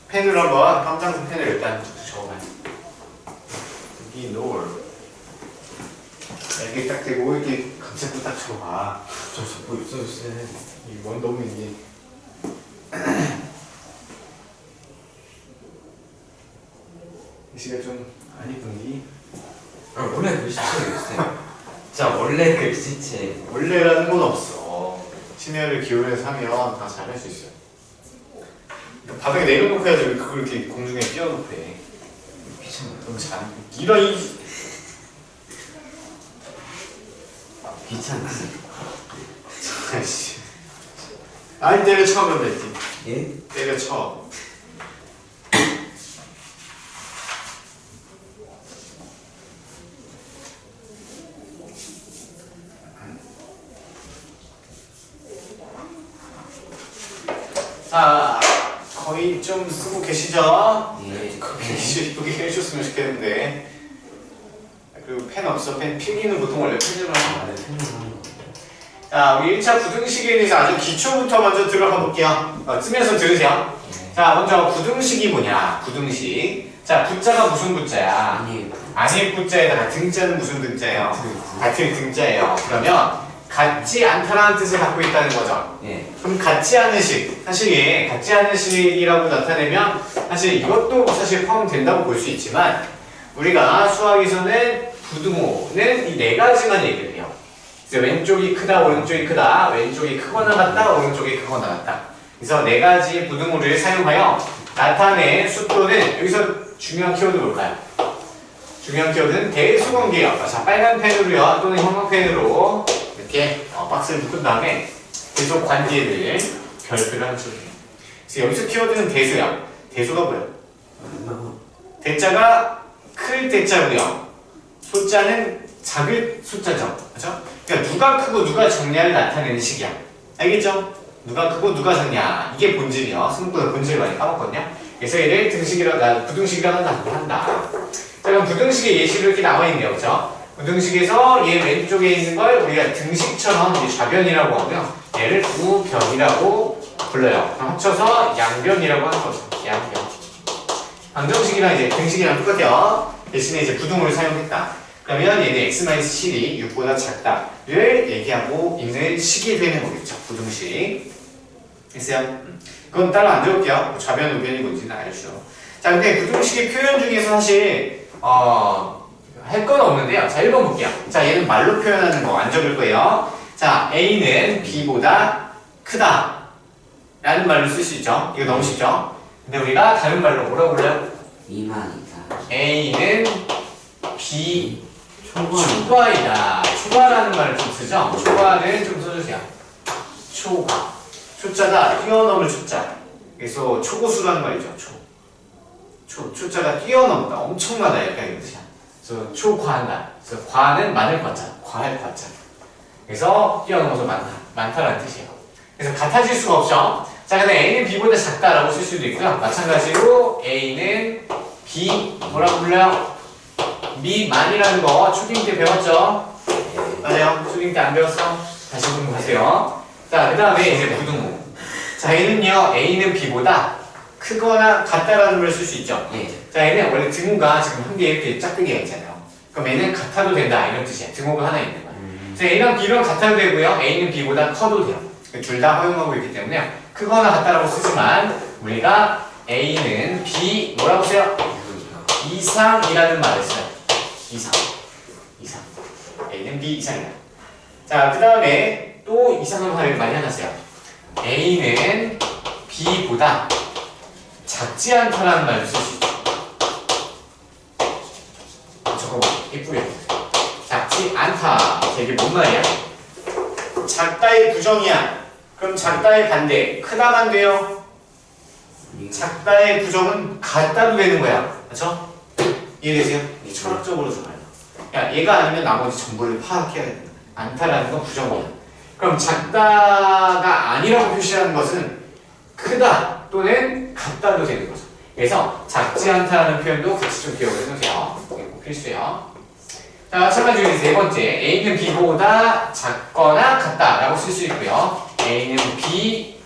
펜으로 한번 깜장색 펜을 일단 적어봐요. 여기 놀 이렇게 딱 대고 이렇게 각잡고 딱 적어봐. 저 적고 있어주세요. 이건 너무 이게 글씨가 좀 안 이쁜디? 원래 글씨체였어요. 자, 원래 글씨체. 원래라는 건 없어. 심혈을 기울여서 하면 다 잘할 수 있어요. 그러니까 바닥에 내려놓고 해야지 왜 그걸 이렇게 공중에 띄워놓고 해. 귀찮아요. 너무 잘. 이런 이 귀찮았어요. 아이씨. 아니 때려쳐 그러면 되지. 예? 때려쳐. 자, 거의 좀 쓰고 계시죠? 예. 이쁘게 해줬으면 좋겠는데. 그리고 펜 없어? 펜 필기는 보통 원래 펜으로 하는 거야. 자, 우리 1차 부등식에 대해서 아주 기초부터 먼저 들어가 볼게요. 쓰면서 들으세요. 자, 먼저 부등식이 뭐냐? 부등식. 자, 부자가 무슨 부자야? 아닐 부자에다가 등자는 무슨 등자예요? 같은 등자예요. 그러면 같지 않다라는 뜻을 갖고 있다는 거죠. 예. 그럼 같지 않은 식. 사실 얘 같지 않은 식이라고 나타내면 사실 이것도 사실 포함된다고 볼 수 있지만 우리가 수학에서는 부등호는 이 네 가지만 얘기를 해요. 그래서 왼쪽이 크다, 오른쪽이 크다, 왼쪽이 크거나 같다, 오른쪽이 크거나 같다. 그래서 네 가지 부등호를 사용하여 나타낸 수표는 여기서 중요한 키워드 뭘까요? 중요한 키워드는 대수관계요. 자, 빨간 펜으로요 또는 형광 펜으로 이렇게 박스를 묶은 다음에 계속 관계를 별표를 한 줄이에요. 그래서 여기서 키워드는 대수야. 대수가 뭐야? 대자가 클 대자고요. 소자는 작을 소자죠. 그렇죠? 그러니까 누가 크고 누가 작냐를 나타내는 식이야. 알겠죠? 누가 크고 누가 작냐. 이게 본질이요. 승부의 본질을 많이 까먹거든요. 그래서 얘를 부등식이라고 한다. 자, 그럼 부등식의 예시로 이렇게 나와 있네요. 그렇죠? 부등식에서 얘 왼쪽에 있는 걸 우리가 등식처럼 이제 좌변이라고 하고요. 얘를 우변이라고 불러요. 그럼 합쳐서 양변이라고 하는 거죠. 양변. 방정식이랑 이제 등식이랑 똑같아요. 대신에 이제 부등호를 사용했다. 그러면 얘는 x-7이 6보다 작다를 얘기하고 있는 식이 되는 거겠죠. 부등식. 됐어요? 그건 따로 안 적을게요. 좌변, 우변이 뭔지는 알죠. 자, 근데 부등식의 표현 중에서 사실 할 건 없는데요. 자, 1번 볼게요. 자, 얘는 말로 표현하는 거 안 적을 거예요. 자, A는 B보다 크다 라는 말로 쓸 수 있죠. 이거 너무 쉽죠? 근데 우리가 다른 말로 뭐라고 불러요? 미만이다. A는 B 초과이다. 초과라는 말을 좀 쓰죠? 초과는 좀 써주세요. 초과. 초자가 뛰어넘을 초자. 그래서 초고수라는 말이죠. 초자가 뛰어넘다. 엄청나다. 약간 이런 뜻이야. 그래서 초과한다. 그래서 과는 많을 과자. 과할 과자. 그래서 뛰어넘어서 많다라는 뜻이에요. 그래서 같아질 수가 없죠. 자, 근데 A는 B보다 작다라고 쓸 수도 있고요. 마찬가지로 A는 B 뭐라고 불러요? 미만이라는 거 초딩 때 배웠죠? 맞아요. 초딩 때 안 배웠어? 다시 공부하세요. 자, 그 다음에 이제 부등호. 자, 얘는요, A는 B보다 크거나 같다라는 걸 쓸 수 있죠? 자, 얘는 원래 등호가 지금 한 개 이렇게 짝대기가 있잖아요. 그럼 A는 같아도 된다 이런 뜻이야. 등호가 하나 있는 거야. 자, A랑 B랑 같아도 되고요. A는 B보다 커도 돼요. 둘 다 허용하고 있기 때문에 크거나 같다라고 쓰지만 우리가 A는 B 뭐라고 써요? 이상이라는 말을 써요. 이상. A는 B 이상이다. 자, 그 다음에 또 이상한 말을 많이 하나 써요. A는 B보다 작지 않다라는 말을 쓸 수 있죠. 저거 예쁘게. 작지 않다. 이게 뭔 말이야? 작다의 부정이야. 그럼 작다의 반대, 크다만 돼요. 작다의 부정은 같다도 되는 거야. 그렇죠? 이해되세요? 철학적으로 좀 알아. 그러니까 얘가 아니면 나머지 전부를 파악해야 된다. 않다라는 건 부정이야. 그럼 작다가 아니라고 표시하는 것은 크다 또는 같다도 되는 거죠. 그래서 작지 않다라는 표현도 같이 좀 기억을 해두세요. 이게 꼭 필수예요. 자, 마찬가지로 세 번째, A는 B보다 작거나 같다라고 쓸 수 있고요. A는 B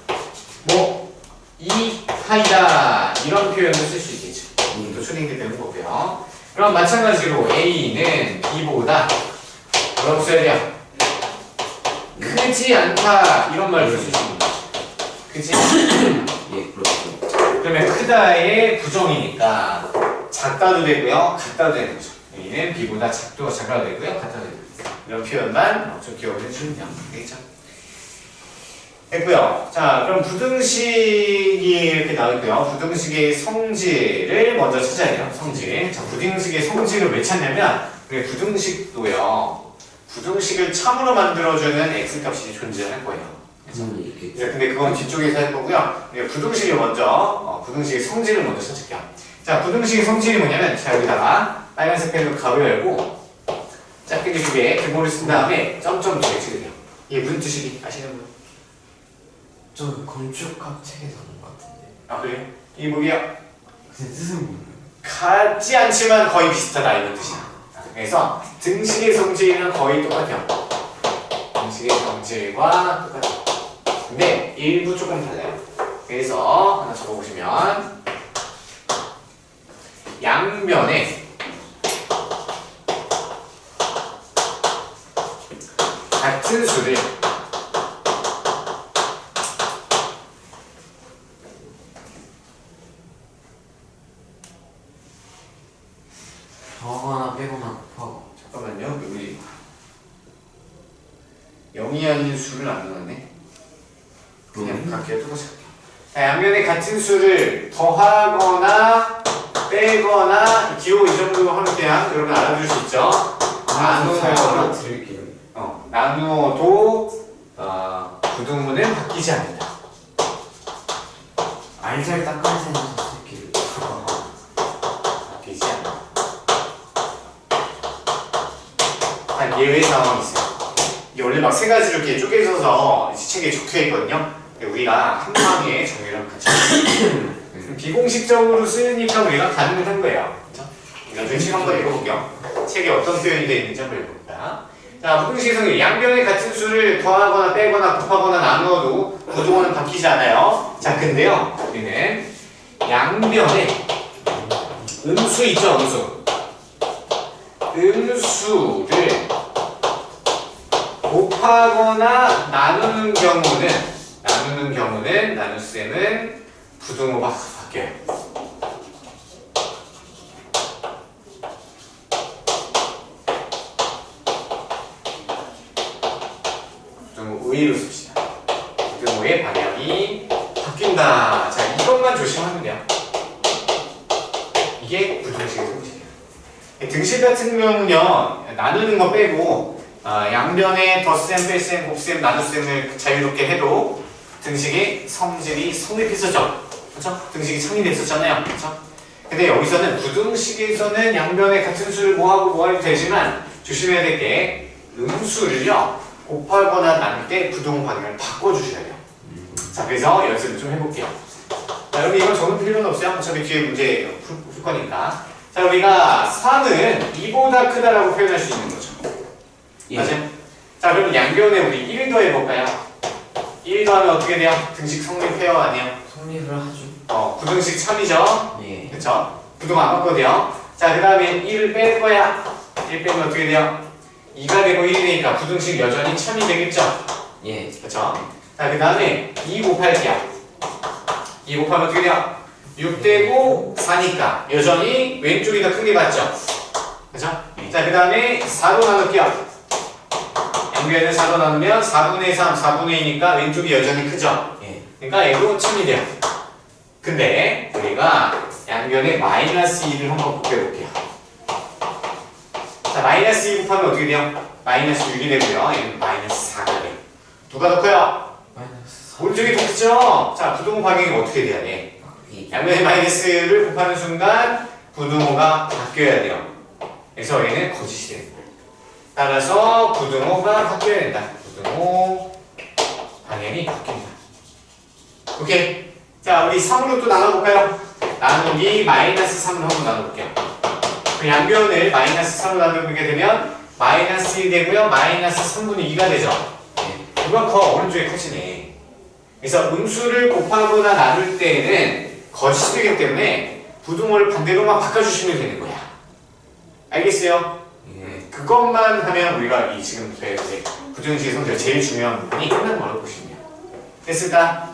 이하이다 이런 표현을 쓸 수 있겠죠. 또 초딩 되는 거고요. 그럼 마찬가지로 A는 B보다 뭐라고 써야 돼요? 크지 않다 이런 말로 쓸 수 있는 거죠. 그치? 예, 그렇죠. 그러면 크다의 부정이니까 작다도 되고요, 같다도 되는 거죠. A는 B보다 작아도 되고요, 같아도 되고요. 이런 표현만 좀 기억을 해주면 되겠죠. 됐고요. 자, 그럼 부등식이 이렇게 나왔고요. 부등식의 성질을 먼저 찾아야 돼요. 성질. 자, 부등식의 성질을 왜 찾냐면 우리 부등식도요. 부등식을 참으로 만들어주는 x값이 존재할 거예요. 그래서 근데 그건 뒤쪽에서 할 거고요. 우리가 부등식을 먼저 부등식의 성질을 먼저 찾을게요. 자, 부등식의 성질이 뭐냐면 자, 여기다가 빨간색 펜으로 가로 열고 짝대기 두 개에 기본을 쓴 다음에 점점 두 개 치게요. 이게 무슨 뜻이니? 아시는 분? 저 건축학 책에서 본 것 같은데. 아, 그래요? 이게 뭐게요? 근데 뜻은 뭐예요? 같지 않지만 거의 비슷하다 이런 뜻이야. 그래서 등식의 성질이랑 거의 똑같아요. 등식의 성질과 똑같아요. 근데 일부 조금 달라요. 그래서 하나 적어보시면 양변에 같은 수를 더하거나 빼거나 곱하고. 잠깐만요. 여기 0이 아닌 수를 나누었네. 그냥 갈게요. 똑같이 갈게요. 자, 양면에 같은 수를 더하거나 빼거나 기호 이 정도 하면 그냥 여러분 알아둘 수 있죠. 나누어도 드릴게요. 나누어도 부등호는 바뀌지 않는다. 알잘 닦아야 되는 새끼를. 되지 않아. 한 예외 상황이 있어요. 이게 원래 막 세 가지로 이렇게 쪼개져서 책에 적혀 있거든요. 근데 우리가 한 방에 정리를 같이 비공식적으로 쓰니까 우리가 가능한 거예요. 그렇죠? 연습식 한번 읽어볼게요. 책에 어떤 표현이 되어 있는지 한번 읽어볼까. 자, 부등식의 성질. 양변의 같은 수를 더하거나 빼거나 곱하거나 나누어도 부등호는 바뀌지 않아요. 자, 근데요, 우리는 양변에 음수 있죠, 음수. 음수를 곱하거나 나누는 경우는 나눗셈은 부등호가 바뀌어요. 부등호 의의로 씁시다. 부등호의 방향이 바뀐다. 자, 이것만 조심하면 돼요. 이게 부등식의 성질이에요. 등식 같은 경우는요, 나누는 거 빼고 양변에 덧셈, 뺄셈, 곱셈, 나눗셈을 자유롭게 해도 등식의 성질이 성립했었죠. 그렇죠? 등식이 성립했었잖아요. 그렇죠? 근데 여기서는 부등식에서는 양변에 같은 수를 뭐하고 되지만 조심해야 될 게 음수를요 곱하거나 나눌 때 부등호 방향을 바꿔주셔야 돼요. 자, 그래서 연습을 좀 해볼게요. 자, 여러분 이건 적을 필요는 없어요. 어차피 뒤에 문제 풀 거니까. 자, 우리가 3은 2보다 크다라고 표현할 수 있는 거죠. 예. 맞아요? 자, 그럼 양변에 우리 1 더해볼까요? 1 더하면 어떻게 돼요? 등식 성립해요? 아니요? 성립을 하죠. 부등식 참이죠? 예. 그쵸? 부등호 안 바꿔도요. 자, 그 다음에 1을 뺄 거야. 1 빼면 어떻게 돼요? 2가 되고 1이 되니까 부등식 여전히 참이 되겠죠? 예. 그쵸? 자, 그 다음에 2 곱할게요. 2 곱하면 어떻게 돼요? 6 되고 4니까 여전히 왼쪽이 더 큰 게 맞죠? 그쵸? 자, 그 다음에 4로 나눌게요. 양변을 4로 나누면 4분의 3, 4분의 2니까 왼쪽이 여전히 크죠? 예. 그러니까 얘도 참이 돼요. 근데 우리가 양변에 마이너스 2를 한번 곱해볼게요. 자, 마이너스 2 곱하면 어떻게 돼요? 마이너스 6이 되고요. 얘는 마이너스 4가 돼요. 누가 더 커요? 마이너스 4. 오른쪽이 더 크죠? 자, 부등호 방향이 어떻게 돼야 돼? 양변에 마이너스를 곱하는 순간 부등호가 바뀌어야 돼요. 그래서 얘는 거짓이 되는 거예요. 따라서 부등호가 바뀌어야 된다. 부등호 방향이 바뀝니다. 오케이. 자, 우리 3으로 또 나눠볼까요? 나누기 마이너스 3을 한번 나눠볼게요. 그 양변을 마이너스 3으로 나누게 되면 마이너스 1 되고요. 마이너스 3분의 2가 되죠. 누가 커? 오른쪽에 커지네. 그래서 음수를 곱하거나 나눌 때에는 거짓이 되기 때문에 부등호를 반대로만 바꿔주시면 되는 거야. 알겠어요? 그것만 하면 우리가 이 지금 부등식의 성질 제일 중요한 부분이 끝난 거라고 보시면 돼요. 됐을까?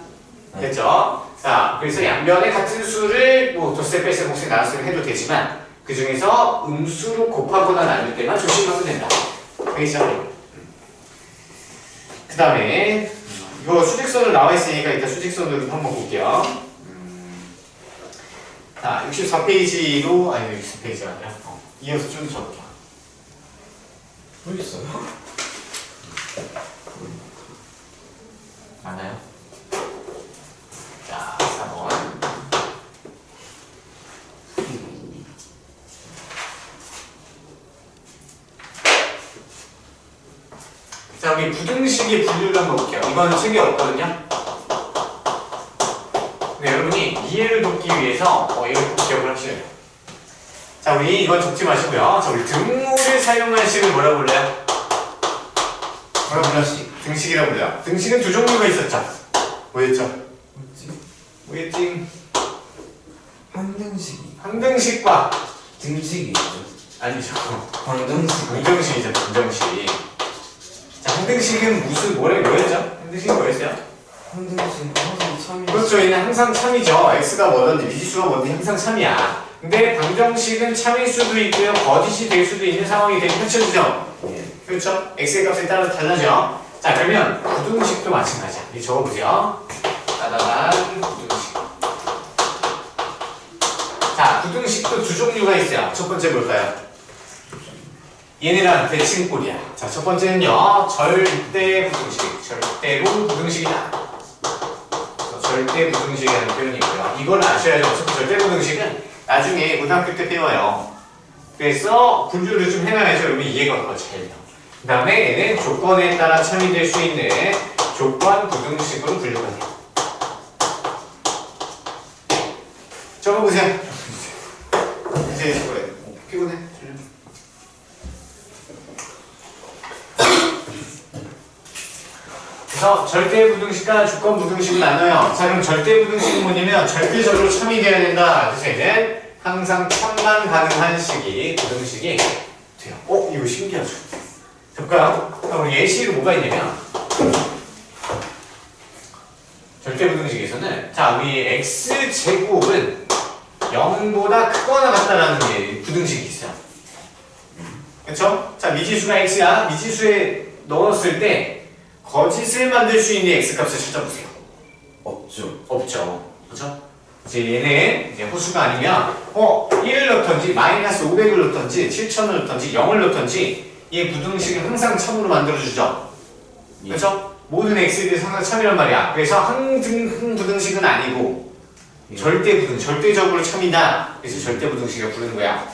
됐죠? 자, 그래서 양변에 같은 수를 뭐 덧셈, 뺄셈, 곱셈, 나눗셈 해도 되지만 그 중에서 음수로 곱하거나 나눌 때만 조심하면 된다. 알겠죠? 그 다음에 이거 수직선으로 나와 있으니까 이따 수직선으로 한번 볼게요. 자, 64페이지로 아니 64페이지가 아니라 이어서 좀 적을게요. 모르겠어요. 맞나요? 자, 4번. 자, 우리 부등식의 분류를 한번 볼게요. 이거는 책에 없거든요. 네, 여러분이 이해를 돕기 위해서 이걸 꼭 기억을 하셔야 돼요. 자, 우리 이건 적지 마시고요. 자, 우리 등호를 사용한 식을 뭐라고 불러요? 뭐라고 불러요? 등식이라고 불러요. 등식은 두 종류가 있었죠. 뭐였죠? 뭐였지? 황등식이. 항등식과 등식이죠. 아니죠. 황등식. 긍정식이죠. 긍정식. 자, 항등식은 뭐였죠? 항등식은 뭐였어요? 황등식은 항상 참이. 그렇죠. 얘는 항상 참이죠. x가 뭐든지 미지수가 뭐든지 항상 참이야. 근데 방정식은 참일 수도 있고요. 거짓이 될 수도 있는 상황이 되게 펼쳐지죠. 예. 그렇죠? x의 값에 따라서 달라져. 자, 그러면 부등식도 마찬가지야. 이 적어보세요. 따다단 부등식. 자, 부등식도 두 종류가 있어요. 첫 번째 뭘까요? 얘네랑 대칭꼴이야. 자, 첫 번째는요. 절대 부등식. 절대로 부등식이다. 절대 부등식이라는 표현이고요. 이걸 아셔야죠. 어차피 절대 부등식은 나중에 고등학교 때 배워요. 그래서 분류를 좀 해놔야죠. 그러면 이해가 더 잘 돼요. 그 다음에 얘는 조건에 따라 참이될 수 있는 조건 부등식으로 분류가 돼요. 적어보세요. 이제 적어야 돼. 피곤해. 그래서 절대 부등식과 조건 부등식을 나눠요. 자, 그럼 절대 부등식은 뭐냐면 절대적으로 참이돼야 된다. 그래서 얘는 항상 참만 가능한 식이 부등식이 돼요. 이거 신기하죠? 볼까요? 그럼 예시로 뭐가 있냐면 절대 부등식에서는 자, 우리 x제곱은 0보다 크거나 같다라는 게 부등식이 있어요. 그렇죠? 자, 미지수가 x야. 미지수에 넣었을 때 거짓을 만들 수 있는 x값을 찾아보세요. 없죠. 없죠. 그렇죠? 이제 얘는 이제 호수가 아니면 1을 넣던지 마이너스 500을 넣던지 7000을 넣던지 0을 넣던지 이 부등식은 항상 참으로 만들어주죠. 그렇죠? 모든 x에 대해서 항상 참이란 말이야. 그래서 항부등식은 아니고 절대적으로 참이다. 그래서 절대부등식이라고 부르는 거야.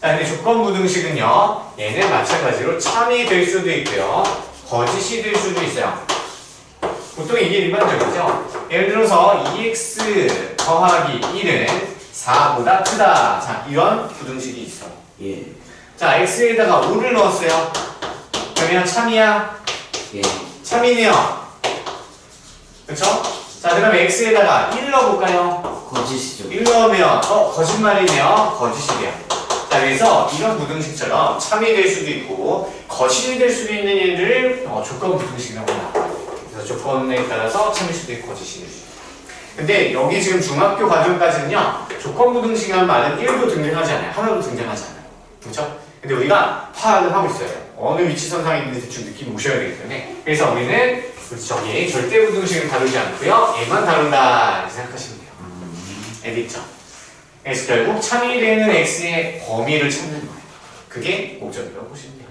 자, 근데 조건부등식은요, 얘는 마찬가지로 참이 될 수도 있고요, 거짓이 될 수도 있어요. 보통 이게 일반적이죠. 예를 들어서 2x 더하기 1은 4보다 크다. 자, 이런 부등식이 있어. 예. 자, x에다가 5를 넣었어요. 그러면 참이야? 예. 참이네요. 그쵸? 자, 그 다음에 x에다가 1 넣어볼까요? 거짓이죠. 1 넣으면 거짓말이네요. 거짓이래요. 자, 그래서 이런 부등식처럼 참이 될 수도 있고 거짓이 될 수도 있는 얘를 조건 부등식이라고 합니다. 그래서 조건에 따라서 참일 수도 있고 거짓이 될 수도 있고. 근데 여기 지금 중학교 과정까지는요, 조건 부등식이라는 말은 1도 등장하지 않아요. 하나도 등장하지 않아요. 그렇죠? 근데 우리가 파악을 하고 있어요. 어느 위치선상에 있는지 대충 느낌이 오셔야 되기 때문에. 그래서 우리는 저기 절대 부등식을 다루지 않고요, 얘만 다룬다 이렇게 생각하시면 돼요. 알겠죠? 그래서 결국 참이되는 x의 범위를 찾는 거예요. 그게 목적이라고 보시면 돼요.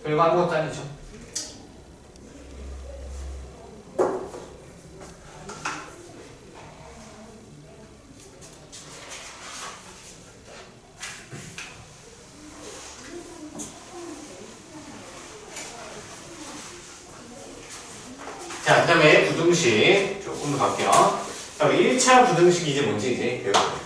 그리고 아무것도 아니죠. 자, 그 다음에 부등식 조금 더 갈게요. 자, 1차 부등식이 이제 뭔지 이제 배워볼게요.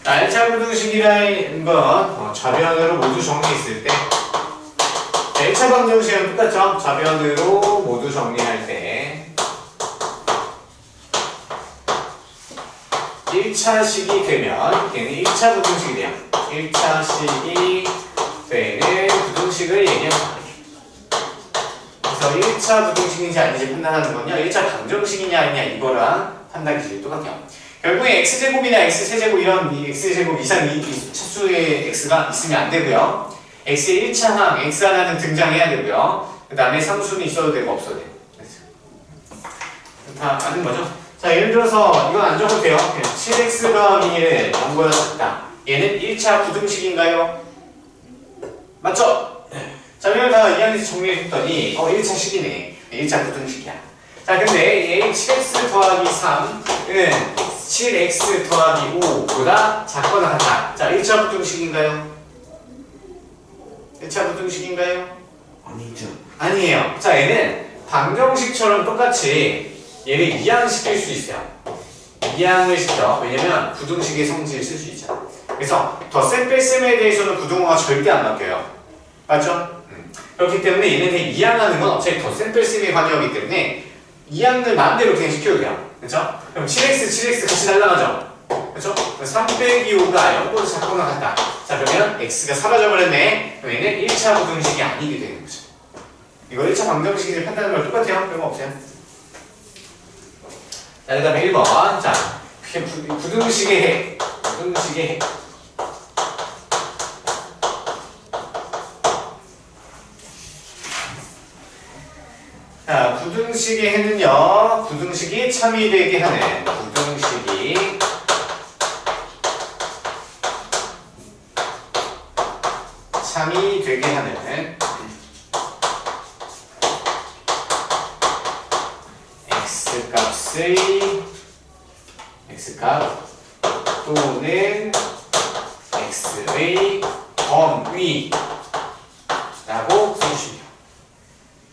자, 1차 부등식이라는 건 좌변으로 모두 정리했을 때, 자, 1차 방정식은 똑같죠? 좌변으로 모두 정리할 때 1차식이 되면 얘는 1차 부등식이 돼요. 1차식이 되는 부등식을 얘기합니다. 그래서 1차 부등식인지 아닌지 판단하는 건요, 1차 방정식이냐 아니냐 이거랑 판단 기준이 똑같아요. 결국에 x제곱이나 x세제곱 이런 x제곱 이상 이 차수의 x가 있으면 안 되고요, x의 1차항 x 하나는 등장해야 되고요, 그 다음에 상수는 있어도 되고 없어도 돼요. 다 아는 거죠? 자, 예를 들어서 이건 안 적어도 돼요. 7x 더하기 1은 0보다 작다. 얘는 1차 부등식인가요? 맞죠? 자, 이걸 다 이 안에서 정리해줬더니 1차식이네. 1차 부등식이야. 자, 근데 얘 7x 더하기 3은 7x 더하기 5보다 작거나 같다. 자, 1차 부등식인가요? 1차 부등식인가요? 아니죠. 아니에요. 자, 얘는 방정식처럼 똑같이 얘를 이항시킬 수 있어요. 이항을 시켜. 왜냐면 부등식의 성질을 쓸 수 있잖아. 그래서 덧셈 뺄셈에 대해서는 부등호가 절대 안 바뀌어요. 맞죠? 그렇기 때문에 얘네들 이항하는 건 어차피 덧셈 뺄셈에 관여하기 때문에 이항을 마음대로 그냥 시켜도 돼요. 그렇죠? 그럼 7x 같이 날라가죠? 그렇죠? 3 빼기 5가 0보다 작거나 같다. 자, 그러면 x가 사라져버렸네. 그럼 얘는 1차 부등식이 아니게 되는 거죠. 이거 1차 방정식을 판단하는 걸 똑같아요. 별거 없어요. 자, 그 다음에 1번. 자, 부등식의 핵. 부등식의 핵. 자, 부등식의 핵은요, 부등식이 참이되게 하는, 부등식이 참이되게 x값 또는 x의 범위라고 써주시면 돼요.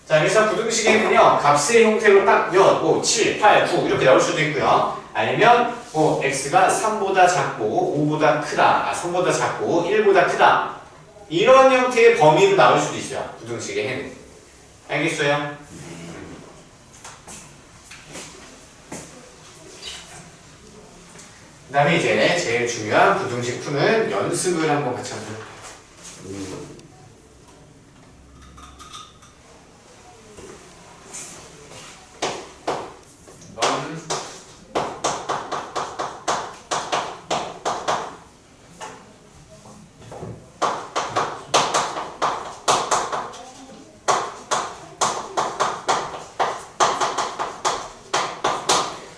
자, 그래서 부등식에는요, 값의 형태로 딱 몇, 5, 7, 8, 9 이렇게 나올 수도 있고요. 아니면 뭐 x가 3보다 작고 5보다 크다, 3보다 작고 1보다 크다 이런 형태의 범위로 나올 수도 있어요. 부등식의 해는. 알겠어요? 그 다음에 이제 제일 중요한 부등식 푸는 연습을 한번 같이 한번 해볼게요.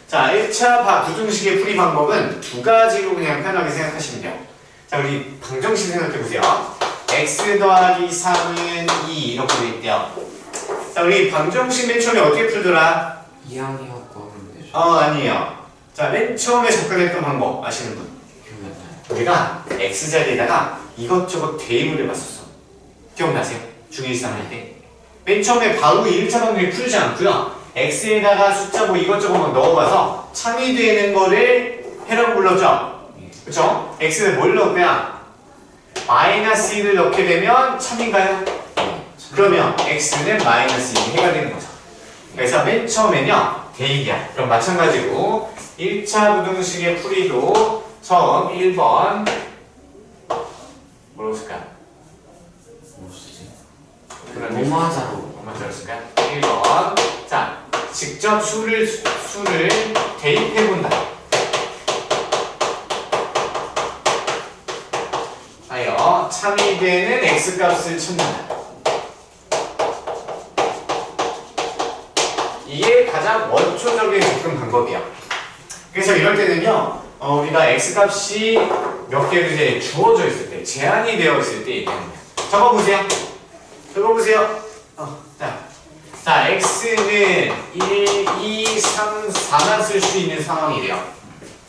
자, 1차 부등식의 풀이 방법은 두 가지로 그냥 편하게 생각하시면 돼요. 자, 우리 방정식 생각해보세요. x 더하기 3은 2 이렇게 돼 있대요. 자, 우리 방정식 맨 처음에 어떻게 풀더라? 이항이었고 하면 되죠. 아니에요. 자, 맨 처음에 접근했던 방법 아시는 분? 기억이 안 나요. 우리가 x자리에다가 이것저것 대입을 해봤었어. 기억나세요? 중1, 3할 때. 맨 처음에 바로 1차 방정식 풀지 않고요. x에다가 숫자 뭐 이것저것 막 넣어봐서 참이 되는 거를 해라고 불렀죠? 그쵸? x는 뭘 넣을 거야? 마이너스 1을 넣게 되면 참인가요? 그러면 x는 마이너스 1이 해가 되는 거죠. 그래서 맨 처음에는요, 대입이야. 그럼 마찬가지로 1차 부등식의 풀이도 처음 1번 뭐라고 쓸까요? 뭐 쓰지? 뭐뭐 하자로. 얼마 들었을까요? 1번. 자, 직접 수를 대입해본다. 하여 참이 되는 x값을 찾는다. 이게 가장 원초적인 접근 방법이야. 그래서 이럴 때는요, 우리가 x값이 몇 개로 이제 주어져 있을 때, 제한이 되어 있을 때 얘기하는 거야. 적어보세요. 자, x는 1, 2, 3, 4만 쓸 수 있는 상황이래요.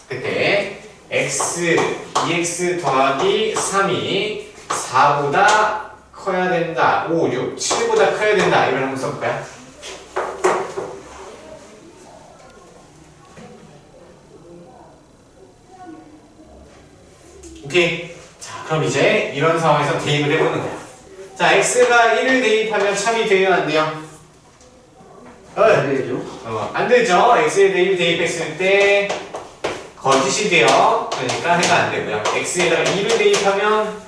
그때 x, 2x 더하기 3이 4보다 커야 된다. 5, 6, 7보다 커야 된다. 이걸 한번 써볼까요? 오케이. 자, 그럼 이제 이런 상황에서 대입을 해보는 거야. 자, x가 1을 대입하면 참이 돼요, 안 돼요? 안 되죠? 안 되죠. x에 대입 대입했을 때 거짓이 돼요. 그러니까 해가 안 되고요. x에다가 2를 대입하면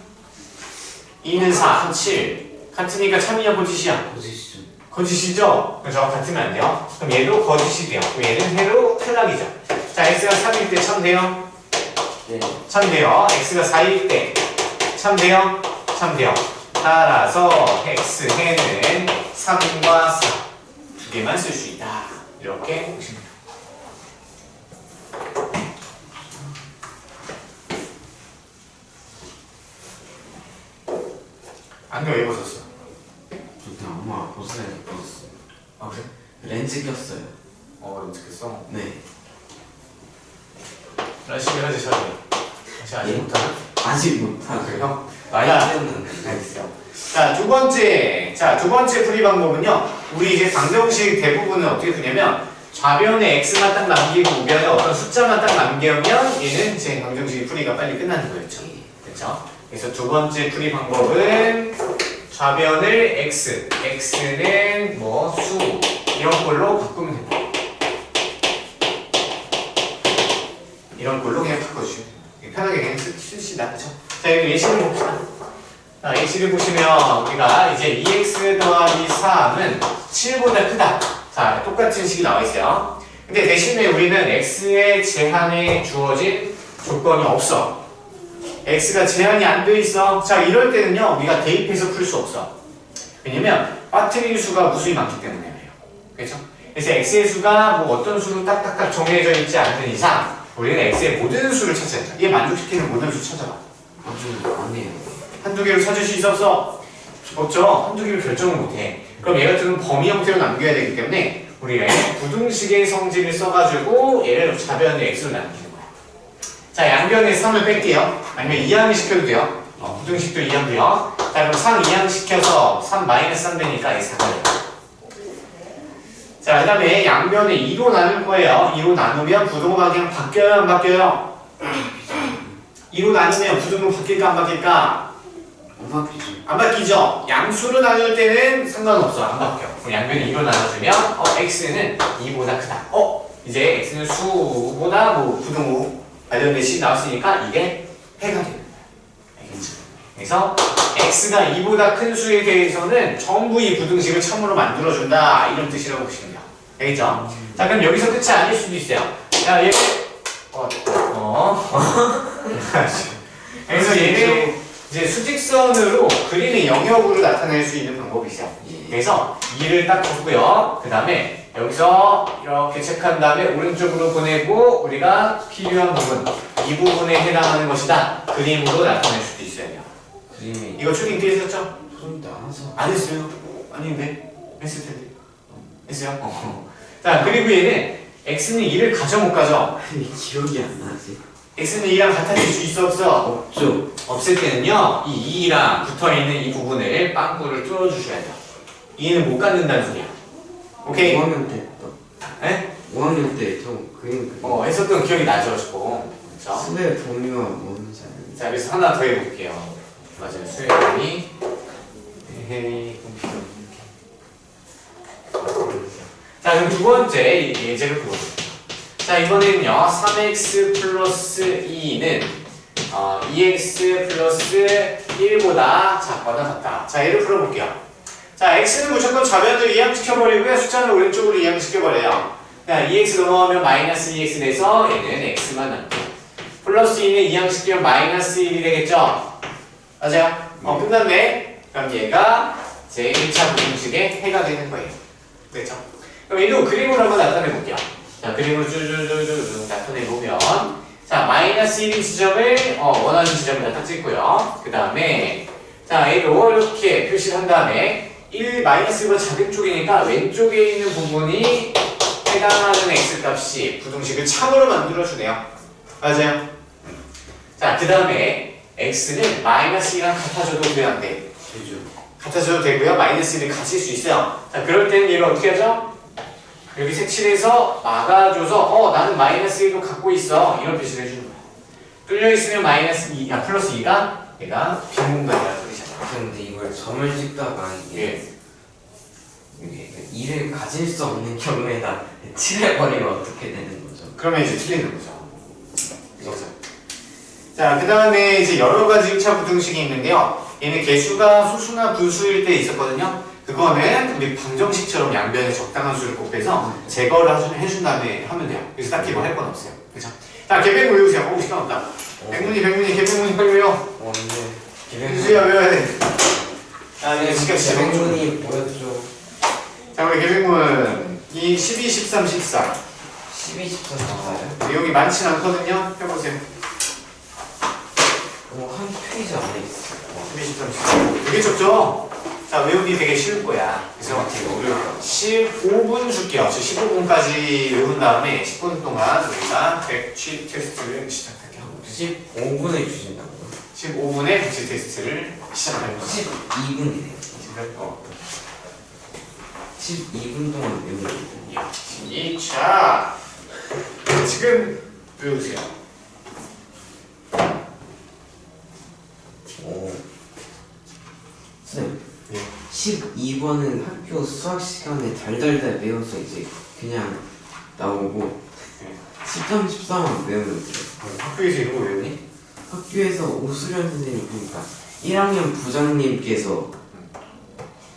2는 4, 7 같으니까 참이야, 거짓이야? 거짓이죠. 거짓이죠? 그죠? 같으면 안 돼요. 그럼 얘도 거짓이 돼요. 그럼 얘는 해로 탈락이죠. 자, x가 3일 때 참 돼요? 네. 참 돼요. x가 4일 때 참 돼요? 참 돼요. 따라서 x 해는 3과 4 두 개만 쓸 수 있다. 이렇게 보시면 돼요. 안경 왜 벗었어? 그냥 엄마 벗어야 벗었어. 아, 그래? 렌즈 꼈어요. 연습했어? 네. 열심히 하지, 셔야 아직 예? 못하나? 아직 못하고. 그래요? 많이 자, 뛰었는데. 알겠어요. 자, 두 번째 풀이 방법은요. 우리 이제 방정식 대부분은 어떻게 푸냐면 좌변에 x만 딱 남기고 우변에 어떤 숫자만 딱 남기면 얘는 이제 방정식 풀이가 빨리 끝나는 거였죠. 그렇죠? 그래서 두 번째 풀이 방법은 좌변을 x는 뭐 수 이런 걸로 바꾸면 됩니다. 이런 걸로 그냥 바꿔주시면 됩니다. 편하게 그냥 쓰시다. 그렇죠? 자, 여기 예시를 봅시다. 자, 예시를 보시면 우리가 이제 2x 더하기 3은 7보다 크다. 자, 똑같은 식이 나와 있어요. 근데 대신에 우리는 x의 제한에 주어진 조건이 없어. x가 제한이 안 돼 있어. 자, 이럴 때는요, 우리가 대입해서 풀 수 없어. 왜냐면 빠뜨릴 수가 무수히 많기 때문에 그래요. 그렇죠? 그래서 x의 수가 뭐 어떤 수로 딱딱딱 정해져 있지 않는 이상 우리는 x의 모든 수를 찾아야 돼. 얘 만족시키는 모든 수 찾아봐. 아주 안 해요. 한두 개로 찾을 수 있었어? 없죠? 한두 개로 결정을 못해. 그럼 얘 같은 경우는 범위 형태로 남겨야 되기 때문에 우리가 부등식의 성질을 써가지고 얘를 좌변을 x로 나누는 거야. 자, 양변에 3을 뺄게요. 아니면 이항을 시켜도 돼요. 부등식도 이항도요. 자, 그럼 3 이항 시켜서 3 마이너스 3 되니까 x가 돼요. 자, 그 다음에 양변에 2로 나눌 거예요. 2로 나누면 부등호 방향 바뀌어요, 안 바뀌어요? 2로 나누면 부등호 바뀔까, 안 바뀔까? 안 바뀌죠. 안 바뀌죠? 양수로 나눌 때는 상관없어. 안 바뀌어. 그럼 양변이 2로 나눠주면 x는 2보다 크다. 이제 x는 수보다 뭐 부등호 관련된 식 나왔으니까 이게 해가 되는 거야. 알겠지? 그래서 x가 2보다 큰 수에 대해서는 전부 이 부등식을 참으로 만들어준다. 이런 뜻이라고 보시면 돼요. 알겠죠? 자, 그럼 여기서 끝이 아닐 수도 있어요. 자, 얘 그래서 얘를 이제 수직선으로 그림의 영역으로 나타낼 수 있는 방법이 있어요. 그래서 2를 딱 줬고요. 그 다음에 여기서 이렇게 체크한 다음에 오른쪽으로 보내고 우리가 필요한 부분, 이 부분에 해당하는 것이다. 그림으로 나타낼 수도 있어요. 그림이 이거 초딩 때 했었죠? 손도 안 와서. 안 했어요. 아닌데? 했을 텐데. 했어요? 자, 그리고 얘는 x는 2를 가져 못 가져? 기억이 안 나지. x는 2랑 같아질 수 있어 없어? 없죠. 없을 때는요, 이 2랑 붙어있는 이 부분을 빵꾸를 뚫어주셔야 돼요. 2는 못 갖는다는 소리야. 오케이? 5학년 때 또. 에? 5학년 때 좀 그림 했었던 기억이 나죠, 지금. 그쵸? 수의 범위와 뭔지 알아요. 자, 그래서 하나 더 해볼게요. 맞아요, 수의 범위. 헤이, 자, 그럼 두 번째 예제를 보여볼게요. 자, 이번에는요, 3x 플러스 2는 2x 플러스 1보다 작거나 같다. 자, 얘를 풀어볼게요. 자, x는 무조건 좌변으로 이항시켜버리고요. 숫자는 오른쪽으로 이항시켜버려요. 자, 2x 넘어가면 마이너스 2x 돼서 얘는 x만 남고. 플러스 2는 이항시키면 마이너스 1이 되겠죠? 맞아요? 끝났네. 그럼 얘가 제 1차 부등식의 해가 되는 거예요. 그렇죠? 그럼 얘도 그림으로 한번 나타내볼게요. 자, 그림으로 쭈쭈쭈쭈 나타내보면 자, 마이너스 1인 지점을 원하는 지점에다 딱 찍고요. 그 다음에 자, 얘도 이렇게 표시를 한 다음에 1 마이너스보다 작은 쪽이니까 왼쪽에 있는 부분이 해당하는 x값이 부등식을 참으로 만들어주네요. 맞아요? 자, 그 다음에 x는 마이너스 2랑 같아져도 왜 안 돼? 되죠. 같아져도 되고요. 마이너스 1을 가질 수 있어요. 자, 그럴 때는 얘를 어떻게 하죠? 여기 색칠해서 막아줘서 나는 마이너스 1도 갖고 있어. 이런 표시를 해주는 거야. 뚫려있으면 마이너스 2, 플러스 2가 얘가 빈 공간이라는 소리잖아. 근데 이걸 점을 찍다가 이게 이게 2를 가질 수 없는 경우에다 칠해버리면 어떻게 되는 거죠? 그러면 이제 틀리는 거죠. 그렇죠? 자, 그 다음에 이제 여러 가지 1차 부등식이 있는데요. 얘는 개수가 소수나 분수일 때 있었거든요. 그거는 우리 방정식처럼 양변에 적당한 수를 곱해서 제거를 해준 다음에 하면 돼요. 그래서 딱히 뭐 할 건 없어요. 그렇죠? 자, 개백문 외우세요. 시간 없다. 백문이 개백문이 빨리 외워. 근데 민수야 외워야 돼. 이제 시간 개백문이 뭐였죠? 자, 우리 개백문 이 12, 13, 14 12, 14 나와요? 내용이 많진 않거든요. 해보세요. 한 페이지 안에 있어요. 12, 13, 14 되게 적죠? 자, 외우기 되게 쉬울 거야. 그래서 되게 어려워요. 15분 줄게요. 15분까지 외운 다음에 10분 동안 우리가 백취 테스트를 시작할게요. 15분에 주신다고요? 15분에 백취 테스트를 시작합니다. 12분이네요. 12분 동안 외우는 거예요. 2차 지금 외우세요. 선생님, 예. 12번은 학교 수학 시간에 달달달 외워서 이제 그냥 나오고 13, 14만 외우면 돼요. 학교에서 이런 거 외우니? 학교에서 오수련 선생님 그러니까 1학년 부장님께서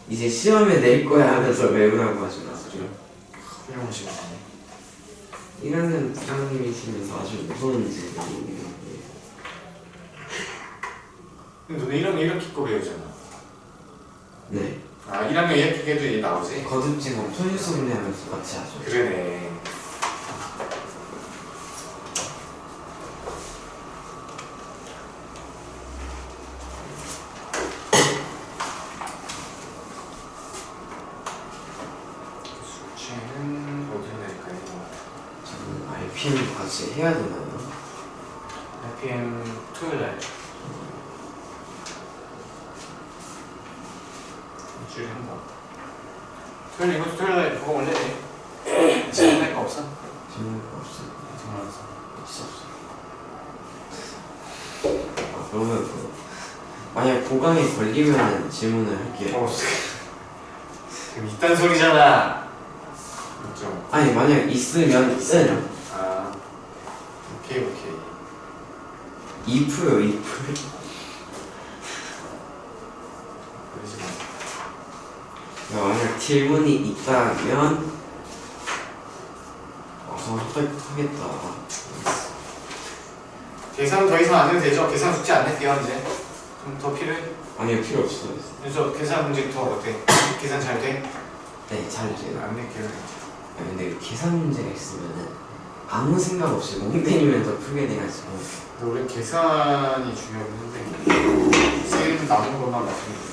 이제 시험에 낼 거야 하면서 외우라고 하셔가지고 훌륭하시네. 1학년 부장님이시면서 아주 무서운 짓을 외우는 근데 너네 1학년 1학기 거 배우잖아. 네. 1학년 2학기에도 이제 나오지? 거듭지만 손유섭네 하면서 같이 하죠. 그러네. 주에는 어디로 낼까요? 저는 RPM 같이 해야 되나요? RPM 토요일날 일주일에 한 번. 토요일 이번 토요일날 그거 원래 질문할 거 없어? 질문할 거 없어요. 정말 없어. 진짜 없어요. 아, 그러면 그 만약 보강에 걸리면 질문을 할게요. 지금 이딴 소리잖아. 좀. 아니 만약 있으면 아, 오케이. 2%요 2%. 그러지 마. 만약 질문이 있다면 하겠다. 계산 더 이상 안 해도 되죠? 계산 숙제 안 낼게요 이제. 좀 더 필요해? 아니요 필요 없어요. 그래서 계산 문제 더 어때? 계산 잘 돼? 네, 잘 돼요. 안 낼게요. 아, 근데 계산 문제가 있으면은 아무 생각 없이 멍 때리면서 풀게 돼가지고. 근데 원래 계산이 중요한 건데 쌤 남은 것만 맞추면 돼.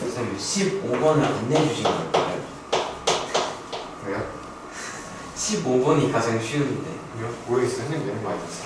선생님 15번을 안 내주신 걸까요? 왜요? 15번이 가장 쉬운데. 왜요? 모르겠어. 선생님 내는 거 아니었어?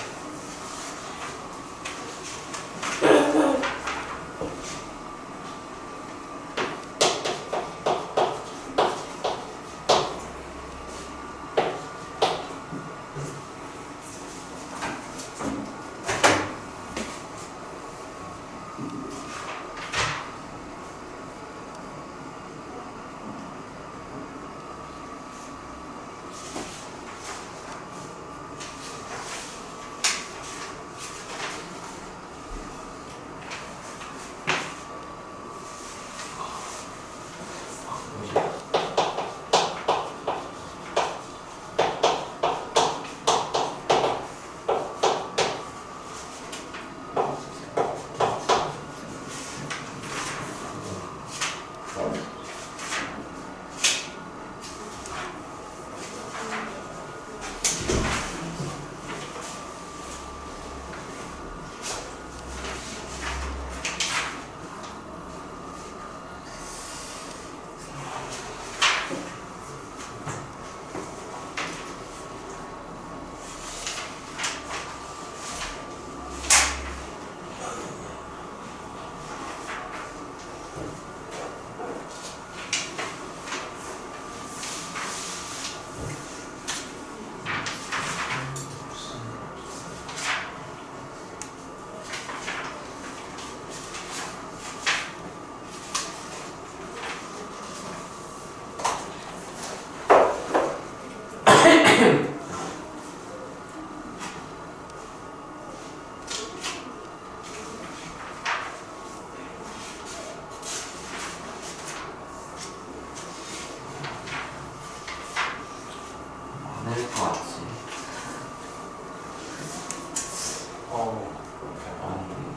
낼 것 같지.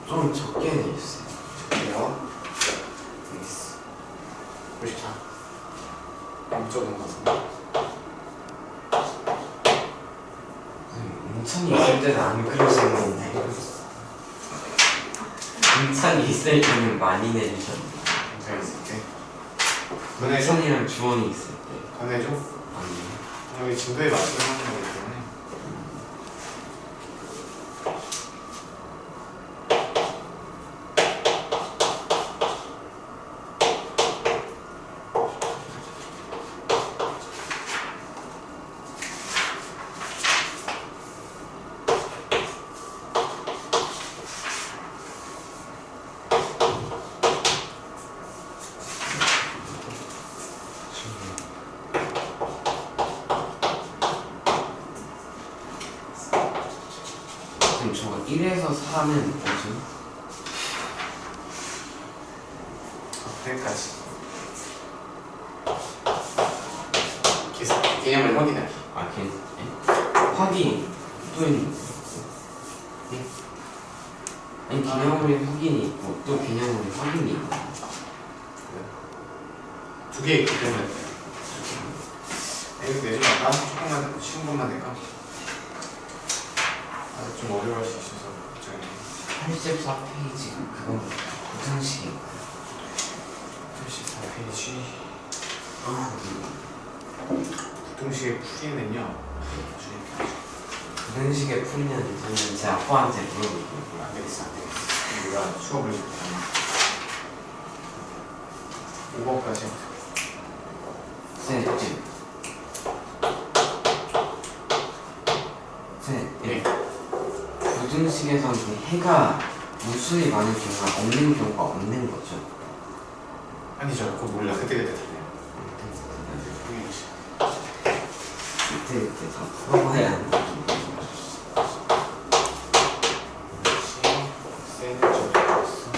좀 적게 내주세요. 그래요? 알겠어. 94. 엄청 같은데. 인천이 있을 때는 안 그러셨는데. 인천이 있을 때는 많이 내주셨는데. 인사 있을 때. 보내줘? 인천이랑 주원이 있을 때. 보내줘? 아니요. 여기 진도에 맞춰서 하는 거기 때문에. 그럼 저 1에서 4는 뭐죠? 여기까지. 개념을 확인하기. 아, 확인 또 있는. 아니 개념물이 확인이 있고 또 개념물이 확인이 있고. 두 개 있기 때문에 이거 내지 말까? 조금만 쉬운 것만 낼까? 아, 좀 어려워할 수 있어서 걱정이 84페이지 그건 고정식인가요? 84페이지 부등식의 풀이는요 고정식의 풀이는 저는 제 아빠한테 물어볼게요. 안 되겠어 우리가 수업을 5번까지 쌤, 네. 고등식에서는 그 해가 무수히 많은 경우가 없는 경우가 없는 거죠. 아니죠 그거 몰라 그때그때 달라요 그때 다 풀어봐야 하는 거죠. 쌤은 저기 있어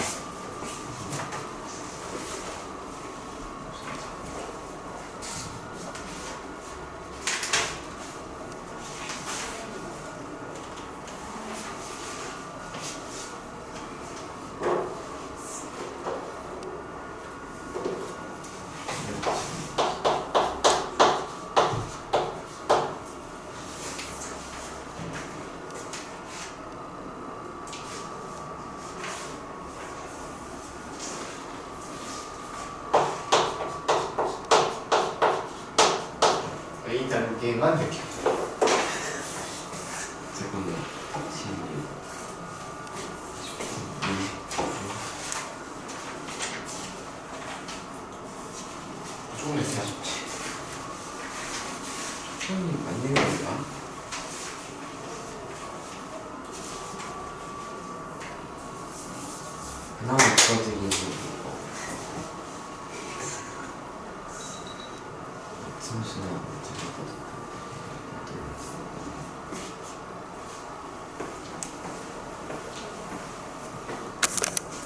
A 단계만 이렇게 잠깐만. 조금 됐어요 처음이 맞는 건가? 그나마 보여드리는 거. 잠시만요.